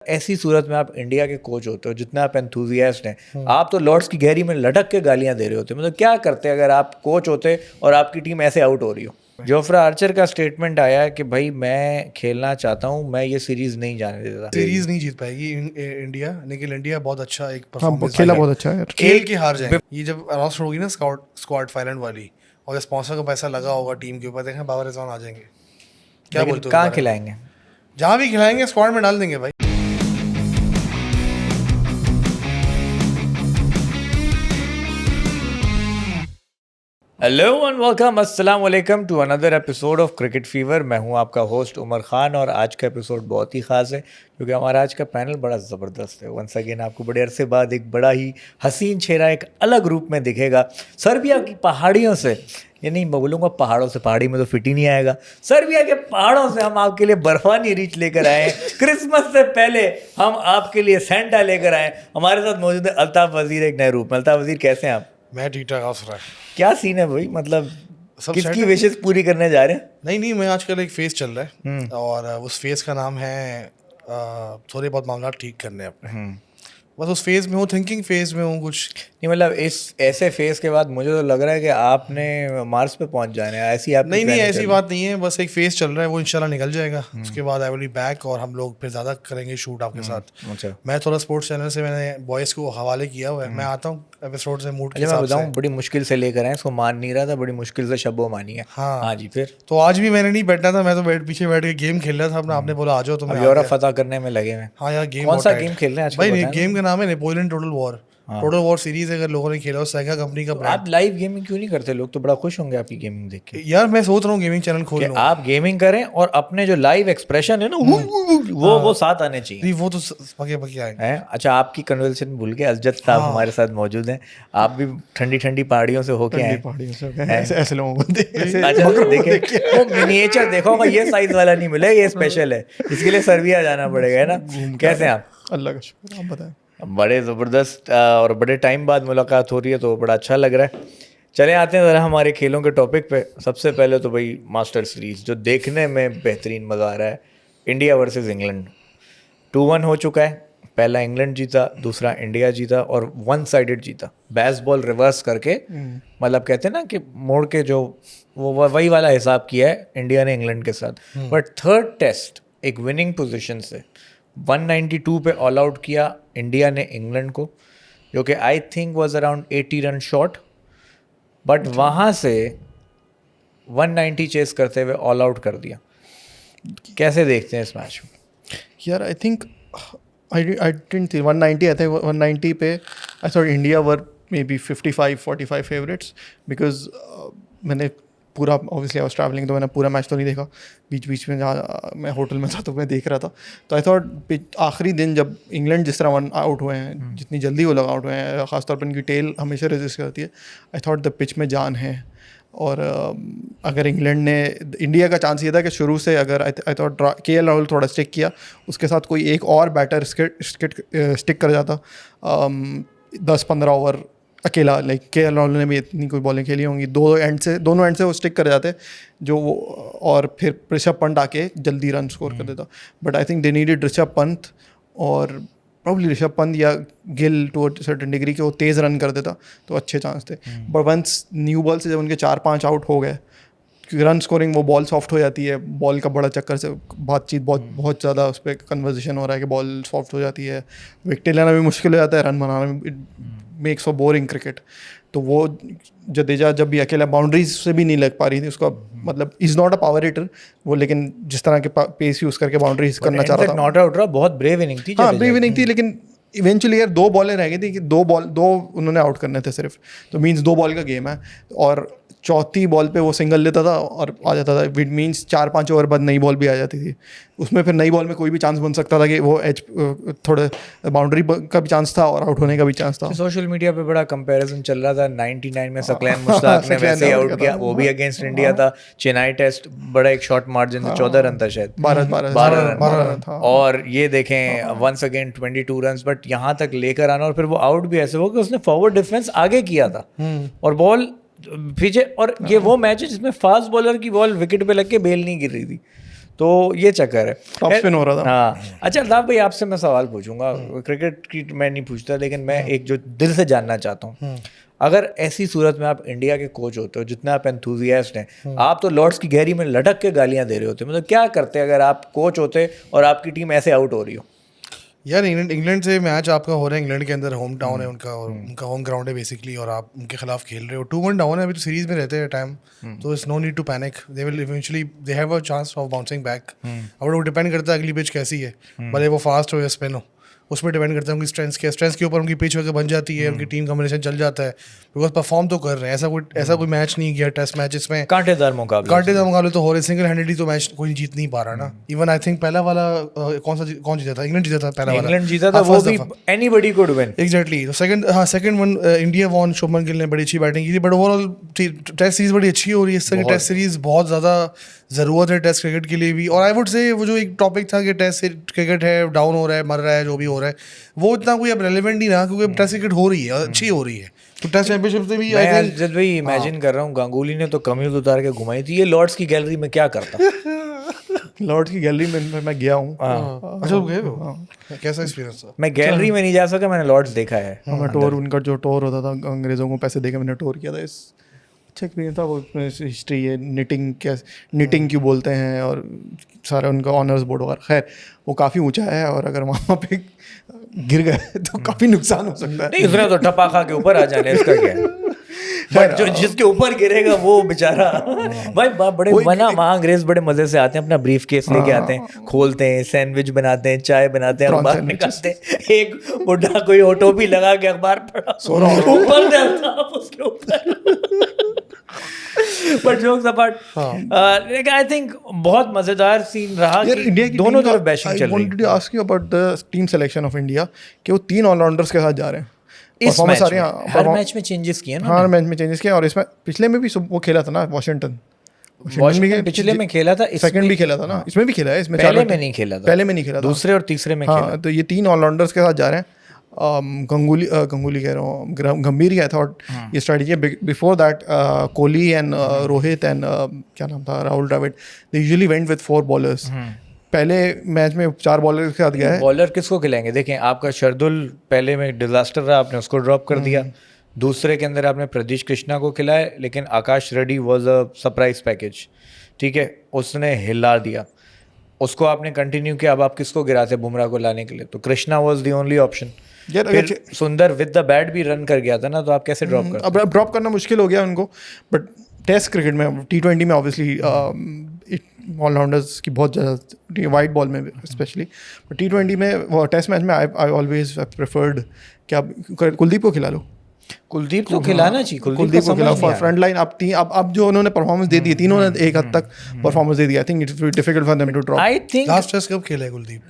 ऐसी सूरत में आप इंडिया के कोच होते हो, जितने आप एंथुजियास्ट हैं, आप तो लॉर्ड्स की गहरी में लटक के गालियां दे रहे होते, मतलब क्या करते अगर आप कोच होते और आपकी टीम ऐसे आउट हो रही हो। जोफ्रा आर्चर का स्टेटमेंट आया कि भाई मैं खेलना चाहता हूं, मैं ये सीरीज नहीं जाने देता। सीरीज नहीं जीत पाएगी इंडिया, लेकिन इंडिया बहुत अच्छा एक हाँ, परफॉर्मेंस खेला बहुत अच्छा है यार। खेल के हार जाए। ये जब अनाउंस होगी ना स्क्वाड फाइनल वाली, और स्पॉन्सर का पैसा लगा होगा टीम के ऊपर, देखें बाबर रिजवान आ जाएंगे। क्या बोलते हो? कहाँ खिलाएंगे? जहाँ भी खिलाएंगे स्क्वाड में डाल देंगे भाई। हेलो एंड वेलकम, अस्सलाम वालेकुम to another episode of cricket fever. मैं हूं आपका होस्ट उमर खान और आज का एपिसोड बहुत ही ख़ास है क्योंकि हमारा आज का पैनल बड़ा ज़बरदस्त है। वंस अगेन आपको बड़े अरसे बाद एक बड़ा ही हसीन चेहरा एक अलग रूप में दिखेगा। सर्बिया की पहाड़ियों से, ये नहीं मैं बोलूँगा पहाड़ों से, पहाड़ी में तो फिट ही नहीं आएगा। सर्बिया के पहाड़ों से हम आपके लिए बर्फानी रिच लेकर आए हैं। क्रिसमस से पहले हम आपके लिए सेंटा लेकर आए। हमारे साथ मौजूद है अल्ताफ़ वज़ीर एक नए रूप में। अल्ताफ़ वज़ीर कैसे हैं आप? मैं ठीक ठाक आस रहा है। क्या सीन है भाई, मतलब सब किसकी सेट है? विशेष पूरी करने जा रहे हैं? नहीं, मैं आजकल एक फेज चल रहा है और उस फेज का नाम है थोड़े बहुत मामला ठीक करने अपने। बस उस फेज में हूँ, थिंकिंग फेज में हूँ कुछ। नहीं मतलब इस ऐसे फेज के बाद मुझे तो लग रहा है कि आपने मार्स पे पहुंच जाना है। ऐसी आप नहीं, ऐसी बात नहीं है। बस एक फेज चल रहा है, वो इंशाल्लाह निकल जाएगा। उसके बाद आई विल बी बैक और हम लोग फिर ज़्यादा करेंगे शूट आपके साथ। अच्छा, मैं थोड़ा स्पोर्ट्स चैनल से मैंने बॉयज़ को हवाले किया हुआ है। मैं आता हूँ एपिसोड से मूड के मैं हिसाब से। बताऊं बड़ी मुश्किल से लेकर आए, इसको मान नहीं रहा था, बड़ी मुश्किल से शब्बो मानी है। हाँ जी, फिर तो आज भी मैंने नहीं बैठना था, मैं तो पीछे बैठ के गेम खेल रहा था अपना। आपने बोला आ जाओ, तो मैं अब आ यूरोप गया। फतह करने में लगे हैं। हाँ यार, गेम कौन बहुत सा tight गेम है। खेल रहे हैं आजकल? भाई बताएं गेम ना। का नाम है Napoleon total war. Total war series अगर लोगों ने खेला हो, सेगा कंपनी का ब्रांड। आप लाइव गेमिंग क्यों नहीं करते? लोग तो बड़ा खुश होंगे आपकी गेमिंग देख के। यार मैं सोच रहा हूँ गेमिंग चैनल खोल कि लूँ। आप गेमिंग करें और अपने जो लाइव एक्सप्रेशन है ना वो साथ आने चाहिए। नहीं, वो तो पके आएंगे। है अच्छा, आपकी कन्वर्सेशन भूल के अजद साहब हमारे साथ मौजूद हैं। आप भी ठंडी ठंडी पहाड़ियों से होके आए। पहाड़ियों से ऐसे लोगों को अच्छा देखें, वो मिनिएचर देखो, ये साइज वाला नहीं मिलेगा, ये स्पेशल है, इसके लिए सर्बिया जाना पड़ेगा, है ना? कैसे हैं आप? अल्लाह का शुक्र, आप बताएं। बड़े ज़बरदस्त और बड़े टाइम बाद मुलाकात हो रही है तो बड़ा अच्छा लग रहा है। चले आते हैं ज़रा हमारे खेलों के टॉपिक पे। सबसे पहले तो भाई मास्टर सीरीज़ जो देखने में बेहतरीन मज़ा आ रहा है, इंडिया वर्सेस इंग्लैंड। 2-1 हो चुका है। पहला इंग्लैंड जीता, दूसरा इंडिया जीता और वन साइडेड जीता। बैस बॉल रिवर्स करके, मतलब कहते हैं ना कि मोड़ के, जो वो वही वाला हिसाब किया है इंडिया ने इंग्लैंड के साथ। बट थर्ड टेस्ट एक विनिंग पोजीशन से 192 पे ऑल आउट किया इंडिया ने इंग्लैंड को, जो कि I think was around 80 run short. But वहाँ से 190 चेस करते हुए ऑल आउट कर दिया। कैसे देखते हैं इस मैच में? यार I think I didn't see 190. I think 190 पे I thought India were maybe 55-45 favorites because मैंने पूरा obviously I was traveling, तो मैंने पूरा मैच तो नहीं देखा। बीच में जहाँ मैं होटल में था तो मैं देख रहा था। तो आई थॉट आखिरी दिन जब इंग्लैंड जिस तरह वन आउट हुए हैं, जितनी जल्दी वो लग आउट हुए हैं, ख़ासतौर पर इनकी टेल हमेशा रेजिस्ट करती है। आई थॉट द पिच में जान है। और अगर इंग्लैंड ने, इंडिया का चांस ये था कि शुरू से अगर आई थॉट KL राहुल थोड़ा स्टिक किया, उसके साथ कोई एक और बैटर स्टिक कर जाता 10-15 ओवर अकेला, लाइक KL राहुल ने भी इतनी कोई बॉलिंग खेली होंगी, दोनों एंड से वो स्टिक कर जाते जो वो, और फिर ऋषभ पंत आके जल्दी रन स्कोर कर देता। But I think they needed Rishabh Pant, और प्रॉब्ली ऋषभ पंत या Gill to a certain degree के वो तेज़ रन कर देता तो अच्छे चांस थे। बट वंस न्यू बॉल से जब उनके 4-5 आउट हो गए, क्योंकि रन स्कोरिंग वो बॉल सॉफ्ट हो जाती है, बॉल का बड़ा चक्कर से बातचीत बहुत ज़्यादा उस पर कन्वर्सेशन हो रहा है कि बॉल सॉफ्ट हो जाती है, विकेट लेना भी मुश्किल हो जाता है, रन बनाना भी, it makes for boring cricket. तो वो जडेजा जब भी अकेला बाउंड्रीज से भी नहीं लग पा रही थी उसका, मतलब is not a power hitter वो, लेकिन जिस तरह के पेस यूज़ करके बाउंड्रीज करना चाह रहा था। नॉट आउट रहा, बहुत ब्रेव इनिंग थी। हाँ, ब्रेव इनिंग थी, लेकिन इवेंचुअली यार 2 बॉलें रह गई थी कि दो उन्होंने आउट करने थे सिर्फ, तो मीन्स 2 बॉल का गेम है, और चौथी बॉल पे वो सिंगल लेता था और आ जाता था। विट मीन्स 4-5 ओवर बाद नई बॉल भी आ जाती थी उसमें, फिर नई बॉल में कोई भी चांस बन सकता था कि वो थोड़े बाउंड्री का भी चांस था और आउट होने का भी चांस था। सोशल मीडिया पे बड़ा कंपैरिजन चल रहा था। 99 में सकलैन मुश्ताक ने वैसे ही आउट किया, वो भी अगेंस्ट इंडिया था। चेन्नई टेस्ट बड़ा एक शॉर्ट मार्जिन से 14 रन था शायद, 12 रन था। और ये देखें वंस अगेन 22 रन, बट यहाँ तक लेकर आना और फिर वो आउट भी ऐसे हो कि उसने फॉरवर्ड डिफेंस आगे किया था और बॉल पीछे। और ये वो मैच है जिसमें फास्ट बॉलर की बॉल विकेट पे लग के बेल नहीं गिर रही थी। तो ये चक्कर है। Top spin हो रहा था। हाँ अच्छा अल्ताफ भाई आपसे मैं सवाल पूछूंगा, क्रिकेट की मैं नहीं पूछता लेकिन मैं एक जो दिल से जानना चाहता हूँ, अगर ऐसी सूरत में आप इंडिया के कोच होते हो, जितना आप एंथुजियास्ट हैं, आप तो लॉर्ड्स की गहरी में लटक के गालियां दे रहे होते, मतलब क्या करते अगर आप कोच होते और आपकी टीम ऐसे आउट हो रही हो? यार इंग्लैंड से मैच आपका हो रहा है, इंग्लैंड के अंदर होम टाउन है उनका और उनका होम ग्राउंड है बेसिकली, और आप उनके खिलाफ खेल रहे हो, 2-1 डाउन है, अभी तो सीरीज में रहते हैं टाइम, तो it's no need to panic, they will eventually they have a chance of bouncing back. और वो डिपेंड करता है अगली पिच कैसी है, भले वो फास्ट हो या स्पिन हो, उस पर डिपेंड करता है उनकी स्ट्रेंथ के ऊपर उनकी पिच वगैरह बन जाती है, उनकी टीम कॉम्बिनेशन चल जाता है, बिकॉज परफॉर्म तो कर रहे हैं। ऐसा कोई मैच नहीं किया टेस्ट मैच इसमें कांटेदार मुकाबले तो हो रहे, सिंगल हैंडेडली तो मैच कोई जीत नहीं पा रहा ना। इवन आई थिंक पहला वाला कौन जीता था? इंग्लैंड जीता था पहला वाला, इंग्लैंड जीता था, वो भी एनीबॉडी कुड विन। एग्जैक्टली। तो second one India won, Shubman Gill ने बड़ी अच्छी बैटिंग की थी, बट ओवरऑल टेस्ट सीरीज बड़ी अच्छी हो रही है। इस तरह की टेस्ट सीरीज बहुत ज़्यादा ज़रूरत है टेस्ट क्रिकेट के लिए भी। और आई वुड से वो जो एक टॉपिक था कि टेस्ट क्रिकेट है, डाउन हो रहा है, मर रहा है, जो भी हो रहा है, वो इतना कोई अब रेलिवेंट नहीं रहा, क्योंकि अब टेस्ट क्रिकेट हो रही है, अच्छी हो रही है। तो टेस्ट चैंपियनशिप से भी मैं जब भाई इमेजिन कर रहा हूँ, गांगुली ने तो कमीज उतार के घुमाई थी, ये लॉर्ड्स की गैलरी में क्या करता? लॉर्ड्स की गैलरी में मैं गया हूँ। अच्छा गए हो? कैसा एक्सपीरियंस था? मैं गैलरी में नहीं जा सका, मैंने लॉर्ड्स देखा है। मैं टूर, उनका जो टूर होता था, अंग्रेज़ों को पैसे देके मैंने टूर किया था। इस अच्छा एक्सपीरियंस था। वो हिस्ट्री है, निटिंग क्यों बोलते हैं, और सारा उनका ऑनर्स बोर्ड वगैरह, खैर वो काफ़ी ऊंचा है, और अगर वहाँ पे गिर गए तो काफ़ी नुकसान हो सकता है। नहीं उतना तो टपाखा के ऊपर आ जाने, इसका क्या है? बट जो जिसके ऊपर गिरेगा वो बेचारा भाई बड़े बना वहाँ अंग्रेज बड़े मजे से आते हैं, अपना ब्रीफ केस लेके आते हैं, खोलते हैं, सैंडविच बनाते हैं, चाय बनाते हैं, अखबार निकालते हैं। एक बुढ़ा कोई टोपी लगा के अखबार पढ़ा ऊपर से अल्ताफ उसके ऊपर। But jokes apart, I think बहुत मजेदार सीन रहा कि इंडिया की दोनों तरफ बैटिंग चल रही है। I wanted to ask you about the team selection of India, कि वो 3 ऑलराउंडर्स के साथ जा रहे हैं। इस मैच में हर मैच में चेंजेस किए ना, हर मैच में चेंजेस किए, और इसमें पिछले में भी वो खेला था ना, वॉशिंगटन पिछले में खेला था, सेकंड भी खेला था ना, इसमें भी खेला है, इसमें पहले में नहीं खेला था, पहले में नहीं खेला था, दूसरे और तीसरे में खेला। तो ये 3 ऑलराउंडर्स के साथ जा रहे हैं। गंगुली कह रहा हूँ, गंभीर ही आई थॉट ये स्ट्रेटजी है। Before that Kohli and Rohit and क्या नाम था, Rahul Dravid, they usually went with 4 bowlers. पहले मैच में 4 बॉलर के साथ गया है। बॉलर किसको खिलाएंगे? देखें आपका शरदुल पहले में डिजास्टर रहा, आपने उसको ड्रॉप कर दिया। दूसरे के अंदर आपने प्रदीश कृष्णा को खिलाया, लेकिन Akash Reddy was a surprise package, ठीक है, उसने हिला दिया, उसको आपने कंटिन्यू किया। अब आप किसको गिराते बुमराह को लाने के लिए? तो Krishna was the only option. फिर सुंदर विद द बैट भी रन कर गया था ना, तो आप कैसे ड्रॉप करते? अब ड्रॉप करना मुश्किल हो गया उनको। बट टेस्ट क्रिकेट में, T20 में ऑब्वियसली ऑलराउंडर्स की बहुत ज़्यादा, वाइट बॉल में स्पेशली, बट T20 में, टेस्ट मैच में आई ऑलवेज प्रेफर्ड कि आप कुलदीप को खिला लो। कुलदीप को खिलाना चाहिए, कुलदीप को खिलाओ फॉर फ्रंट लाइन। अब जो उन्होंने परफॉर्मेंस दे दी, तीनों ने एक हद तक परफॉर्मेंस दे दिया। I think it's difficult for them to drop. I think last test कब खेला है कुलदीप?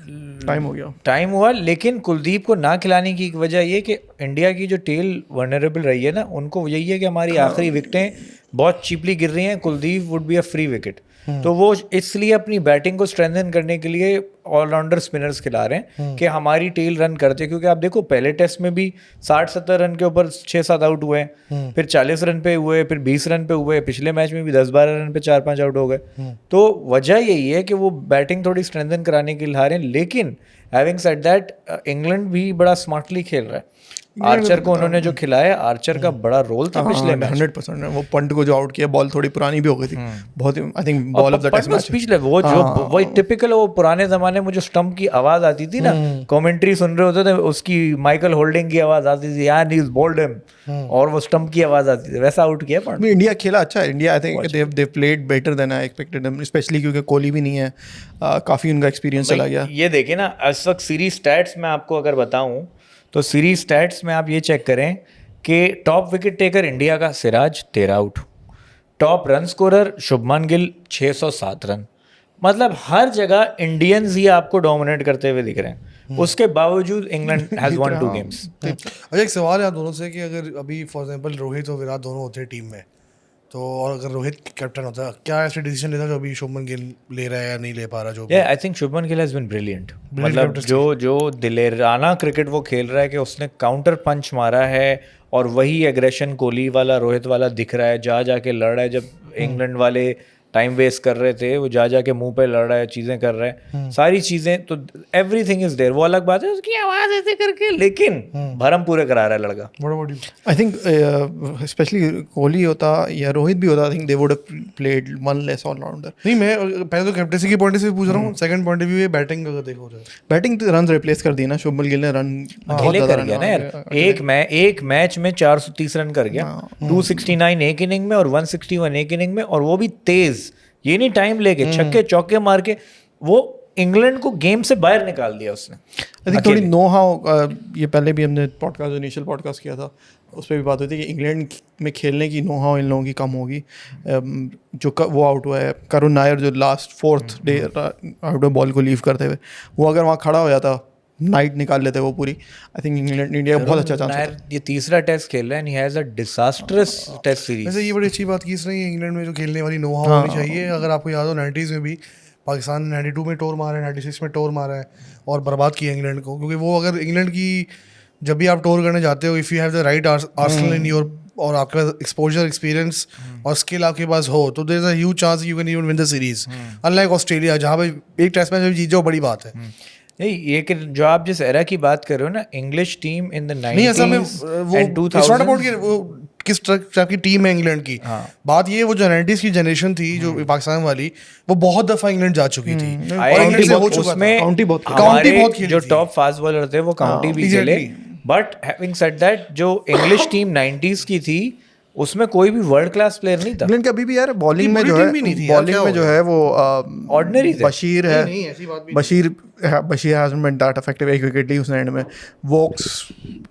टाइम हो गया, टाइम हुआ, लेकिन कुलदीप को ना खिलाने की वजह ये कि इंडिया की जो टेल वनरेबल रही है ना, उनको यही है कि हमारी आखिरी विकेटें बहुत चीपली गिर रही हैं, Kuldeep would be a free wicket. तो वो इसलिए अपनी बैटिंग को स्ट्रेंथन करने के लिए ऑलराउंडर स्पिनर्स खिला रहे हैं कि हमारी टेल रन करते, क्योंकि आप देखो पहले टेस्ट में भी 60-70 रन के ऊपर 6-7 आउट हुए, फिर 40 रन पे हुए, फिर 20 रन पे हुए, पिछले मैच में भी 10-12 रन पे 4-5 आउट हो गए। तो वजह यही है कि वो बैटिंग थोड़ी स्ट्रेंथन कराने के लिए ला रहे हैं। लेकिन हैविंग सेड दैट, इंग्लैंड भी बड़ा स्मार्टली खेल रहा है। आर्चर को उन्होंने जो खिलाया, आर्चर का बड़ा रोल था पिछले मैच। 100%। वो पंट को जो आउट किया, बॉल थोड़ी पुरानी भी हो गई थी बहुत, I think ball of the test match पिछले वो जो वही टिपिकल, वो पुराने जमाने में जो स्टंप की आवाज आती थी ना, कमेंट्री सुन रहे होते थे, उसकी माइकल होल्डिंग की आवाज आती थी, यार ही इज बोल्ड हिम, और वो स्टंप की आवाज आती थी, वैसा आउट किया। पर इंडिया खेला अच्छा है। India I think they played better than I expected, specially क्योंकि कोहली भी नहीं है, काफी उनका एक्सपीरियंस चला गया। ये देखिए ना, इस वक्त सीरीज स्टैट्स में आपको अगर बताऊं तो सीरीज स्टैट्स में आप ये चेक करें कि टॉप विकेट टेकर इंडिया का Siraj 13 out, top run scorer Shubman Gill 607 run, मतलब हर जगह इंडियंस ही आपको डोमिनेट करते हुए दिख रहे हैं। उसके बावजूद इंग्लैंड हैज वन 2 गेम्स। अच्छा, एक सवाल है आप दोनों से कि अगर अभी फॉर एग्जांपल रोहित और विराट दोनों होते हैं टीम में, तो और अगर रोहित कैप्टन होता, क्या ऐसे डिसीजन लेता जो अभी शुभमन गिल ले रहा है या नहीं ले पा रहा? जो I think Shubman Gill has been brilliant, मतलब जो दिलेराना क्रिकेट वो खेल रहा है कि उसने काउंटर पंच मारा है, और वही एग्रेशन कोहली वाला, रोहित वाला दिख रहा है, जा जाके लड़ रहा है। जब इंग्लैंड वाले टाइम वेस्ट कर रहे थे, वो जा जाके मुंह पे लड़ रहा है, चीज़ें कर रहा है, सारी चीज़ें, तो एवरीथिंग इज देयर। वो अलग बात है उसकी आवाज़ ऐसे करके, लेकिन भरम पूरे करा रहा है लड़का। I think especially कोहली होता या रोहित भी होता, I think they would have played one less all rounder. नहीं, मैं पहले तो कैप्टेंसी के पॉइंट से पूछ रहा हूँ, सेकंड पॉइंट ऑफ व्यू है बैटिंग अगर देखो तो बैटिंग रन रिप्लेस कर दी ना, शुभमन गिल ने रन बहुत अकेले ज़्यादा कर गया ना यार, एक मैच में 430 रन कर गया, 269 एक इनिंग में और 161 एक इनिंग में, और वो भी तेज, ये नहीं टाइम लेके, छक्के चौके मार के वो इंग्लैंड को गेम से बाहर निकाल दिया उसने। आई थिंक थोड़ी नो हाउ, ये पहले भी हमने पॉडकास्ट, इनिशियल पॉडकास्ट किया था, उस पर भी बात हुई थी कि इंग्लैंड में खेलने की नो हाउ इन लोगों की कम होगी। जो वो आउट हुआ है करुण नायर, जो last 4th day out of ball को लीव करते हुए, वो अगर वहाँ खड़ा हो जाता, नाइट निकाल लेते वो पूरी, आई थिंक इंग्लैंड इंडिया का बहुत अच्छा चांस है। ये तीसरा टेस्ट खेल रहा है, and he has a disastrous test series. वैसे ये बड़ी अच्छी बात की इसने, इंग्लैंड में जो खेलने वाली नो हाउ होनी चाहिए। अगर आपको याद हो 90s में भी पाकिस्तान ने 92 में टोर मारा है, 96 में टोर मारा है और बर्बाद किया इंग्लैंड को, क्योंकि वो अगर इंग्लैंड की जब भी आप टोर करने जाते हो, if you have the right arsenal in your, और आपके पास एक्सपोजर, एक्सपीरियंस और स्किल आपके पास हो, तो there is a huge chance you can even win the series. Unlike Australia जहाँ पे एक टेस्ट मैच जीत जाओ बड़ी बात है। नहीं, ये कि जो आप जिस एरा की बात कर रहे हो ना, इंग्लिश टीम इन द नहीं, असल में 90s वो एंड it's not 2000 about कि वो किस टाइप की टीम है इंग्लैंड की। बात ये, वो जो 90s की जनरेशन थी जो पाकिस्तान वाली, वो बहुत दफा इंग्लैंड जा चुकी थी और इंग्लैंड से हो चुका था। उसमें काउंटी बहुत हमारे बहुत खेली जो थी। टॉप फास्ट बॉलर थे वो काउंटी भी खेले, बट हैविंग सेड दैट, जो इंग्लिश टीम 90s की थी उसमें कोई भी वर्ल्ड क्लास प्लेयर नहीं था। इंग्लैंड का अभी भी यार बॉलिंग में बुरी जो टीम है, भी नहीं थी यार, बॉलिंग क्या में हो जो गया? है वो ऑर्डिनरी थे। बशीर है, नहीं, ऐसी बात भी Bashir hasn't been that effective एक विकेट ली उसने एंड में। वोक्स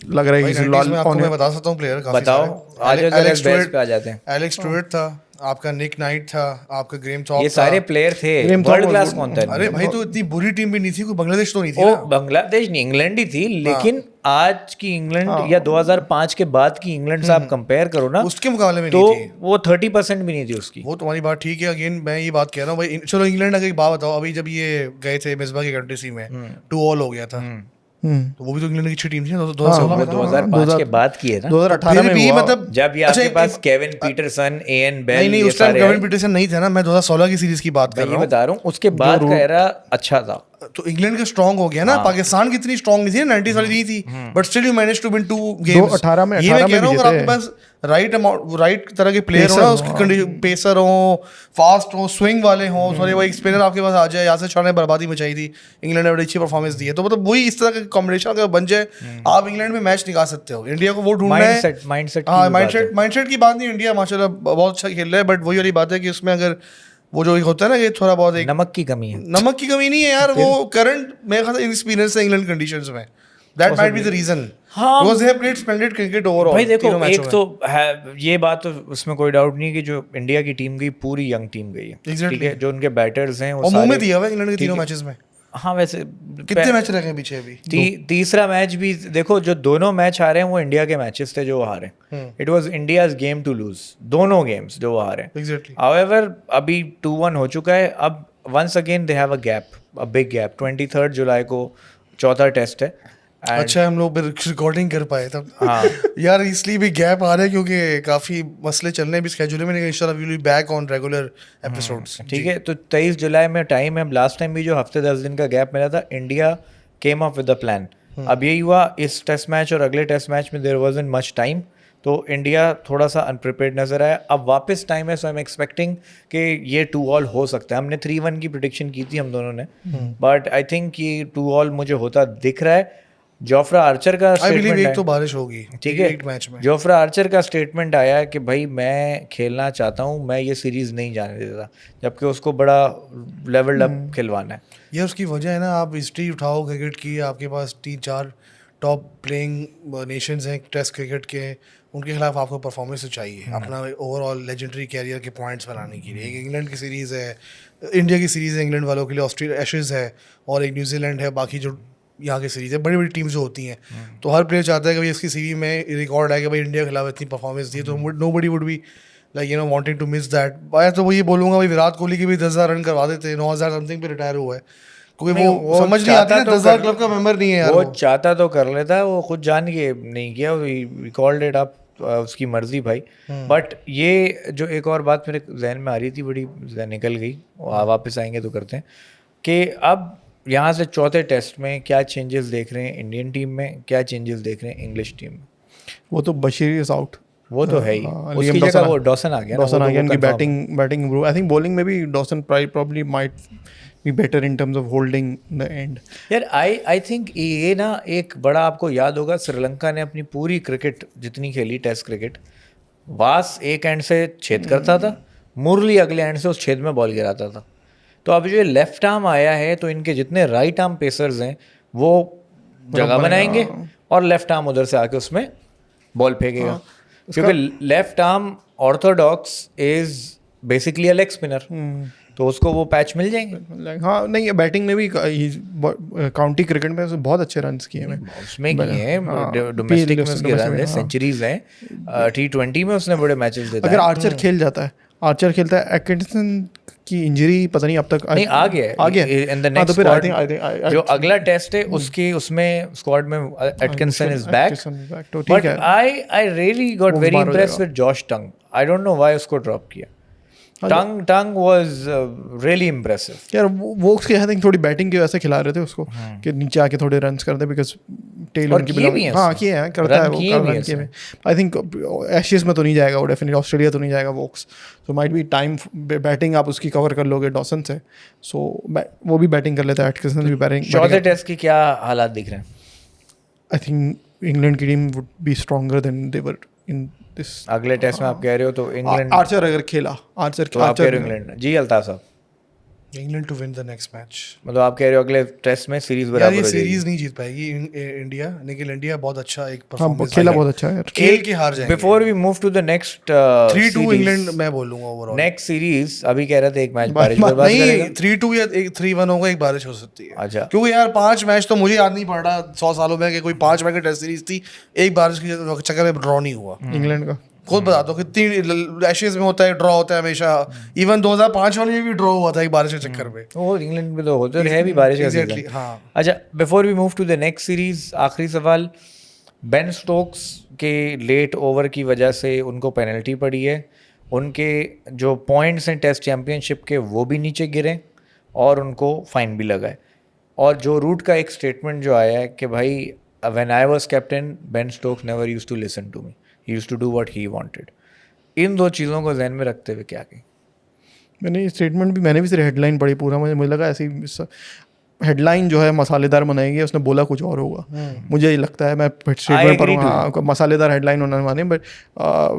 लग रहा है भाई कि 90s में आपको मैं बता सकता हूँ प्लेयर काफी बताओ, सारे। आज एलेक्स बेस्ट पे आ जाते हैं। एलेक्स स्टुअर्ट था आपका, निक नाइट था आपका, ग्रेम थॉर्प ये था। सारे प्लेयर थे, ग्रेम वर्ल्ड थॉर्प क्लास वो- कौन था? अरे भाई, तो इतनी बुरी टीम भी नहीं थी, कोई बांग्लादेश तो नहीं थी वो ना। बांग्लादेश नहीं, इंग्लैंड ही थी, लेकिन आज की इंग्लैंड या 2005 के बाद की इंग्लैंड से आप कंपेयर करो ना, उसके मुकाबले में तो नहीं थी। वो 30% भी नहीं थी उसकी। वो तुम्हारी बात ठीक है। अगेन मैं ये बात कह रहा हूँ भाई, चलो इंग्लैंड अगर एक बात बताओ, अभी जब ये गए थे मिसबा की कंट्री में 2-2 हो गया था, तो वो भी तो इंग्लैंड की अच्छी टीम थी ना, 2016 में। 2005 के बाद की है ना, 2018 में फिर भी हुआ। मतलब जब ये अच्छा, आपके पास केविन पीटरसन, एएन बेल, नहीं, ये उस टाइम सारे केविन आए। पीटरसन नहीं था ना, मैं 2016 की सीरीज की बात कर मैं ये रहा हूँ। बता रहा हूँ, उसके बाद का एरा अच्छा था। तो इंग्लैंड का स्ट्रांग हो गया ना, पाकिस्तान की इतनी स्ट्रांग नहीं थी ना, 90s वाली नहीं थी, but still you manage to win 2 games. 18 में ये मैं कह रहा हूँ, भी अगर आपके पास राइट तरह के प्लेयर हो ना, उसकी कंडीशन, पेसर हो, फास्ट हो, स्विंग वाले हो, सॉरी वो एक स्पिनर आपके पास आ जाए, यासिर शाह ने बर्बादी मचाई थी, इंग्लैंड ने बड़ी अच्छी परफॉर्मेंस दी है, तो मतलब वही इस तरह का कॉम्बिनेशन अगर बन जाए, आप इंग्लैंड में मैच निकाल सकते हो। इंडिया को वो ढूंढना है, माइंडसेट हाँ, माइंडसेट की बात नहीं, इंडिया माशाल्लाह बहुत अच्छा खेल रहा है, बट वही वाली बात है कि उसमें अगर वो जो एक होता है ना, ये थोड़ा बहुत एक नमक की कमी है। नमक की कमी नहीं है यार, वो करंट मेरे ख्याल से इंक्सपीरियंस है इंग्लैंड कंडीशंस में, that might be the reason, हाँ। Because they have played splendid cricket overall. भाई देखो, एक तो है ये बात, तो उसमें कोई डाउट नहीं कि जो इंडिया की टीम गई, पूरी यंग टीम गई है, ठीक है, जो उनके बैटर्स हैं वो और मुंह में सारे, दिया हुआ है इंग्लैंड के तीनों मैचेस में। हाँ वैसे कितने मैच रह गए पीछे अभी? तीसरा मैच भी देखो, जो दोनों मैच हारे हैं वो इंडिया के मैचेस थे जो वो हारे। It was India's game to lose, दोनों गेम्स जो वो हारे। एग्जैक्टली। हाउएवर अभी 2-1 हो चुका है। अब once again they have a gap, a big gap. 23 जुलाई को चौथा टेस्ट है। अच्छा, हम लोग रिकॉर्डिंग कर पाए तब। हाँ यार इसलिए भी गैप आ रहा है क्योंकि काफी मसले चल रहे हैं भी स्केड्यूल में, इंशाल्लाह we will be back on regular episodes. ठीक है, तो 23 जुलाई में टाइम है। लास्ट टाइम भी जो हफ्ते 10 दिन का गैप मिला था, India came up with a plan. अब यही हुआ, इस टेस्ट मैच और अगले टेस्ट मैच में देयर वाजंट मच टाइम, तो इंडिया थोड़ा सा अनप्रिपेयर्ड नजर आया। अब वापस टाइम है, सो आई एम एक्सपेक्टिंग कि ये 2-2 हो सकता है। हमने 3-1 की प्रिडिक्शन की थी हम दोनों ने, बट आई थिंक ये 2-2 मुझे होता दिख रहा है। जोफ्रा आर्चर का आई बिलीव एक तो स्टेटमेंट, बारिश होगी, ठीक है, एक मैच में। जोफ्रा आर्चर का स्टेटमेंट आया कि भाई मैं खेलना चाहता हूँ, मैं ये सीरीज नहीं जाने देता, जबकि उसको बड़ा लेवल अप खिलवाना है। ये उसकी वजह है ना, आप हिस्ट्री उठाओ क्रिकेट की, आपके पास 3-4 टॉप प्लेइंग नेशंस हैं टेस्ट क्रिकेट के, उनके खिलाफ आपको परफॉर्मेंस तो चाहिए अपना ओवरऑल लेजेंडरी कैरियर के पॉइंट्स बनाने के लिए। एक इंग्लैंड की सीरीज़ है, इंडिया की सीरीज़ है इंग्लैंड वालों के लिए, ऑस्ट्रेलिया एशेज़ है, और एक न्यूजीलैंड है, बाकी जो यहाँ की सीरीज़ है, बड़ी बड़ी टीम्स जो होती हैं, तो हर प्लेयर चाहता है कि भाई इसकी सीवी में रिकॉर्ड है कि भाई इंडिया के खिलाफ इतनी परफॉर्मेंस दी, तो nobody would be like wanting to miss that. मैं तो वो ये बोलूँगा भाई, विराट कोहली के भी 10,000 रन करवा देते, 9,000 समथिंग पे रिटायर हुआ है, क्योंकि वो समझ नहीं आता, 10,000 क्लब का मेंबर नहीं है यार। वो चाहता तो कर लेता, वो खुद जान के नहीं किया, वी कॉल्ड इट अप। उसकी मर्जी भाई। बट ये जो एक और बात मेरे जहन में आ रही थी, बड़ी निकल गई, वापस आएंगे तो करते हैं, कि अब यहाँ से चौथे टेस्ट में क्या चेंजेस देख रहे हैं इंडियन टीम में, क्या चेंजेस देख रहे हैं इंग्लिश टीम में? वो तो बशीर इज आउट, वो तो है ही, हाँ, उसकी लियम जगह डॉसन वो डॉसन आ गया ना, डॉसन वो आ तो गया, वो उनकी confirm है। Batting improve, I think bowling में भी Dawson probably might be better in terms of holding the end. यार आई थिंक ये ना एक बड़ा, आपको याद होगा श्रीलंका ने अपनी पूरी क्रिकेट जितनी खेली टेस्ट क्रिकेट, वास एक एंड से छेद करता था, मुरली अगले एंड से उस छेद में बॉल गिराता था। तो अब जो ये लेफ्ट आर्म आया है तो इनके जितने राइट आर्म पेसर्स हैं वो जगह बनाएंगे और लेफ्ट आर्म उधर से आके उसमें बॉल फेंकेगा, क्योंकि left arm Orthodox is basically a leg spinner, तो उसको वो पैच मिल जाएंगे। हाँ नहीं, बैटिंग में भी काउंटी क्रिकेट में उसने बहुत अच्छे रन्स किए हैं, उसमें किए हैं, डोमेस्टिक में उसके रन है, सेंचुरीज हैं, T20 में उसने बड़े मैचेस देता है। अगर आर्चर खेल जाता है, आर्चर खेलता है, एटकिंसन की इंजरी पता नहीं अब तक नहीं आ गया इन द नेक्स्ट स्क्वाड, जो अगला टेस्ट है उसकी उसमें स्क्वाड में Atkinson is back, but I really got very impressed with Josh tongue. I don't know why उसको ड्रॉप किया। टंग वाज रियली इम्प्रेसिव यार। वोक्स के आई थिंक थोड़ी बैटिंग की वजह से खिला रहे थे उसको कि नीचे आके थोड़े रन्स कर दे, बिकॉज टेल और उनकी किए भी हैं हाँ उसने। किए हैं, करता है वो, किए भी हैं रन किए हैं। आई थिंक एशियज में तो नहीं जाएगा वो, डेफिनेटली ऑस्ट्रेलिया तो नहीं जाएगा Woakes, so might be time batting आप उसकी कवर कर लोगे डॉसन से, सो वो भी बैटिंग कर लेता है, एटकिंसन भी बैटिंग। चौथे टेस्ट की क्या हालात दिख रहे हैं? आई थिंक इंग्लैंड की team would be stronger than they were in this. अगले टेस्ट में आप कह रहे हो तो इंग्लैंड, आर्चर अगर खेला, आर्चर तो आप कह रहे हो इंग्लैंड। जी अल्ताफ साहब, England to win the next match. मतलब आप कह रहे हो अगले टेस्ट में सीरीज यार बराबर ये हो जाएगी? सीरीज नहीं जीत पाएगी इंडिया, लेकिन इंडिया बहुत अच्छा एक हाँ परफॉर्मेंस खेला बहुत अच्छा है यार। खेल के हार जाएंगे। Before we move to the next 3-2 England मैं बोलूंगा ओवरऑल। नेक्स्ट सीरीज, अभी कह रहे थे एक मैच बारिश बात बर्बाद करेगा। नहीं 3-2 या 3-1 होगा, एक बारिश हो सकती है। अच्छा। क्योंकि यार 5 मैच तो मुझे याद नहीं पड़ रहा 100 सालों में कि कोई 5 मैच की टेस्ट सीरीज थी, एक बारिश के चक्कर में ड्रॉ नहीं हुआ। इंग्लैंड का खुद बता दो कितनी एशेज में होता है, ड्रॉ होता है हमेशा। इवन 2005 वाले में भी ड्रॉ हुआ था एक बारिश के चक्कर में। वो इंग्लैंड में तो होते है भी बारिश का Exactly, सीजन। हाँ। अच्छा, before we move to the next series, आखिरी सवाल, बेन स्टोक्स के लेट ओवर की वजह से उनको पेनल्टी पड़ी है, उनके जो पॉइंट्स हैं टेस्ट चैंपियनशिप के वो भी नीचे गिरे और उनको फाइन भी लगा है। और जो रूट का एक स्टेटमेंट जो आया है कि भाई when I was captain Ben Stokes never used to listen to me, he used to do what he wanted. इन दो चीज़ों को ध्यान में रखते हुए क्या कहें? मैंने ये स्टेटमेंट भी, मैंने भी सिर्फ हेडलाइन पढ़ी पूरा, मुझे लगा ऐसी हेडलाइन जो है मसालेदार बनाएगी, उसने बोला कुछ और होगा। मुझे ये लगता है, मैं स्टेटमेंट पर हाँ मसालेदार हेडलाइन होने वाले, बट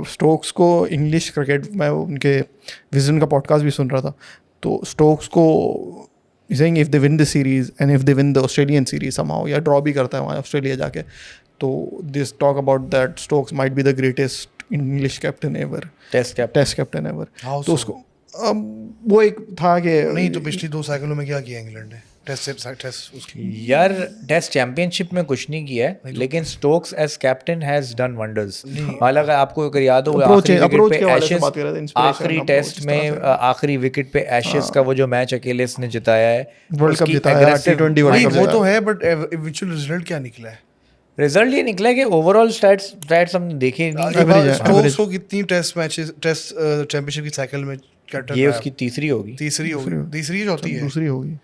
स्टोक्स को इंग्लिश क्रिकेट, मैं उनके विजन का पॉडकास्ट भी सुन रहा था, तो स्टोक्स को saying if they win the series and if they win the Australian series somehow, या ड्रॉ भी करता है वहाँ ऑस्ट्रेलिया जाके, तो this talk about that Stokes might be the greatest English captain ever, test captain ever. तो उसको वो एक था कि नहीं तो पिछली 2 साइकिलों में क्या किया इंग्लैंड ने टेस्ट उसकी? यार टेस्ट चैंपियनशिप में कुछ नहीं किया है, लेकिन Stokes as captain has done wonders. हालांकि आपको अगर याद हो आखिरी टेस्ट में आखिरी विकेट पे एशेज का वो जो मैच अकेले इसने जिताया है, वर्ल्ड कप जिताया, T20 वर्ल्ड कप वो तो है, बट इवेंचुअल रिजल्ट क्या निकला है? रिजल्ट ये निकला कि ओवरऑल स्टैट्स हमने देखे नहीं। स्टोक्स को कितनी टेस्ट मैचेस टेस्ट चैंपियनशिप की साइकिल में कैप्टन ये उसकी तीसरी होगी, तीसरी चौथी है, दूसरी होगी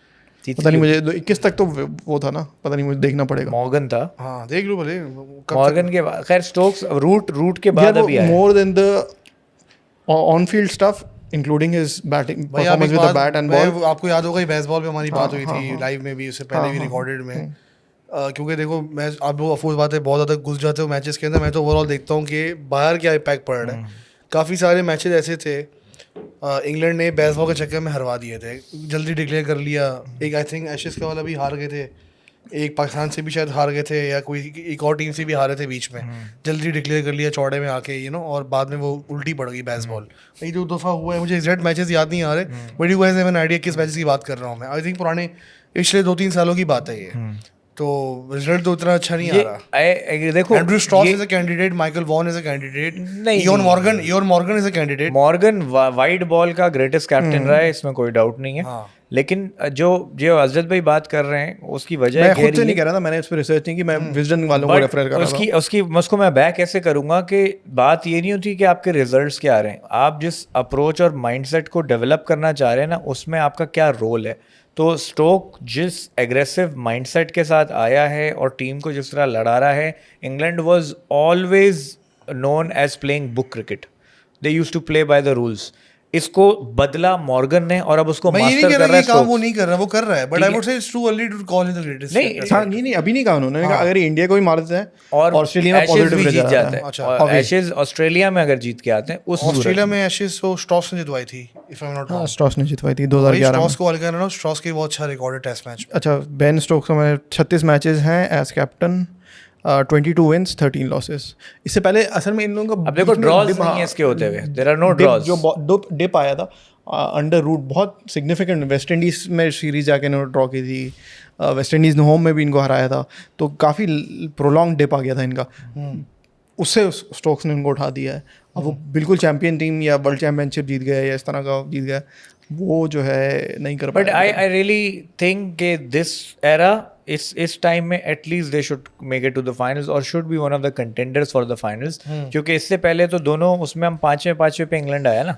पता नहीं मुझे, 21 तक तो वो था ना, पता नहीं मुझे देखना पड़ेगा। मॉर्गन था, हाँ देख लो भले मॉर्गन के बाद। खैर स्टोक्स रूट के बाद अभी आया more than the on field stuff including his batting performance with the bat and ball. आपको याद होगा बेसबॉल पे हमारी बात हुई थी लाइव में भी, उससे पहले भी रिकॉर्डेड में, क्योंकि देखो मैं आप लोग अफसोस बात है बहुत ज़्यादा घुस जाते हो मैचेस के अंदर। मैं तो ओवरऑल देखता हूँ कि बाहर क्या इम्पैक्ट पड़ रहा है। काफ़ी सारे मैचेस ऐसे थे इंग्लैंड ने बेसबॉल के चक्कर में हरवा दिए थे, जल्दी डिक्लेयर कर लिया। एक आई थिंक एशेज का वाला भी हार गए थे, एक पाकिस्तान से भी शायद हार गए थे, या कोई एक और टीम से भी हारे थे बीच में, जल्दी डिक्लेयर कर लिया चौड़े में आके और बाद में वो उल्टी पड़ गई बेसबॉल। ये 2 दफ़ा हुआ है, मुझे एग्जैक्ट मैचेस याद नहीं आ रहे, but you guys have an idea किस मैचेस की बात कर रहा हूँ मैं। आई थिंक पुराने पिछले 2-3 सालों की बात है ये, तो रिजल्ट तो उतना अच्छा नहीं आ रहा। देखो Andrew Strauss is a candidate, Michael Vaughan is a candidate, नहीं, Eoin Morgan is a candidate. Morgan white ball का ग्रेटेस्ट कैप्टन रहा है, इसमें कोई डाउट नहीं है। लेकिन जो जो हजरत भाई बात कर रहे हैं उसकी वजह मैं खुद गहरी से है। नहीं कह रहा था, मैंने इस पर रिसर्च नहीं की, मैं विजडन वालों को बट रेफर कर रहा उसकी था। उसकी उसको मैं बैक ऐसे करूंगा कि बात ये नहीं होती कि आपके रिजल्ट्स क्या आ रहे हैं, आप जिस अप्रोच और माइंडसेट को डेवलप करना चाह रहे हैं ना उसमें आपका क्या रोल है। तो स्टोक जिस एग्रेसिव माइंडसेट के साथ आया है और टीम को जिस तरह लड़ा रहा है, England was always known as playing book cricket, they used to play by the rules. इसको बदला मॉर्गन ने और अब उसको मैं ये नहीं मास्टर कह कर रहा रहा है कि ये काम वो स्टोक्स। नहीं कर रहा, वो कर रहा है, बट ठीक आई है। वुड से it's too early to call him the greatest. नहीं, हाँ, नहीं अभी नहीं कहा उन्होंने कहा अगर इंडिया को भी मार देते हैं और ऑस्ट्रेलिया में एशेज पॉजिटिव भी जीत रिजल्ट जाता आता है, है। अच्छा, और एशेज ऑस्ट्रेलिया में अगर जीत के आते हैं उस ऑस्ट्रेलिया में एशेज तो स्टॉस ने जितवाई थी, इफ आई एम नॉट हाँ, रॉन्ग। स्टॉस ने जितवाई थी भाई 2011 में। स्टॉस को वाले कहना ना, स्टॉस की बहुत अच्छा रिकॉर्ड है टेस्ट मैच। अच्छा, बेन स्टोक्स का मैंने 36 मैचेस हैं एज कैप्टन, 22 विंस 13 लॉसेस। इससे पहले असल में इन लोगों का अब देखो बीच में draws dip, नहीं हाँ, है इसके होते हुए, there are no dip, draws। जो डिप आया था अंडर रूट बहुत सिग्निफिकेंट, वेस्ट इंडीज़ में सीरीज जाके इन्होंने ड्रॉ की थी, वेस्ट इंडीज़ ने होम में भी इनको हराया था, तो काफ़ी प्रोलॉन्ग डिप आ गया था इनका, उससे स्टोक्स ने उनको उठा दिया है। अब वो बिल्कुल चैंपियन टीम या वर्ल्ड चैम्पियनशिप जीत गए या इस तरह का जीत गया, वो जो है नहीं कर बट पाया। आई रियली थिंक कि दिस एरा इस टाइम में at least they should make it to the finals और should be one of the contenders for the finals, क्योंकि इससे पहले तो दोनों उसमें हम पांचवें पे इंग्लैंड आया ना,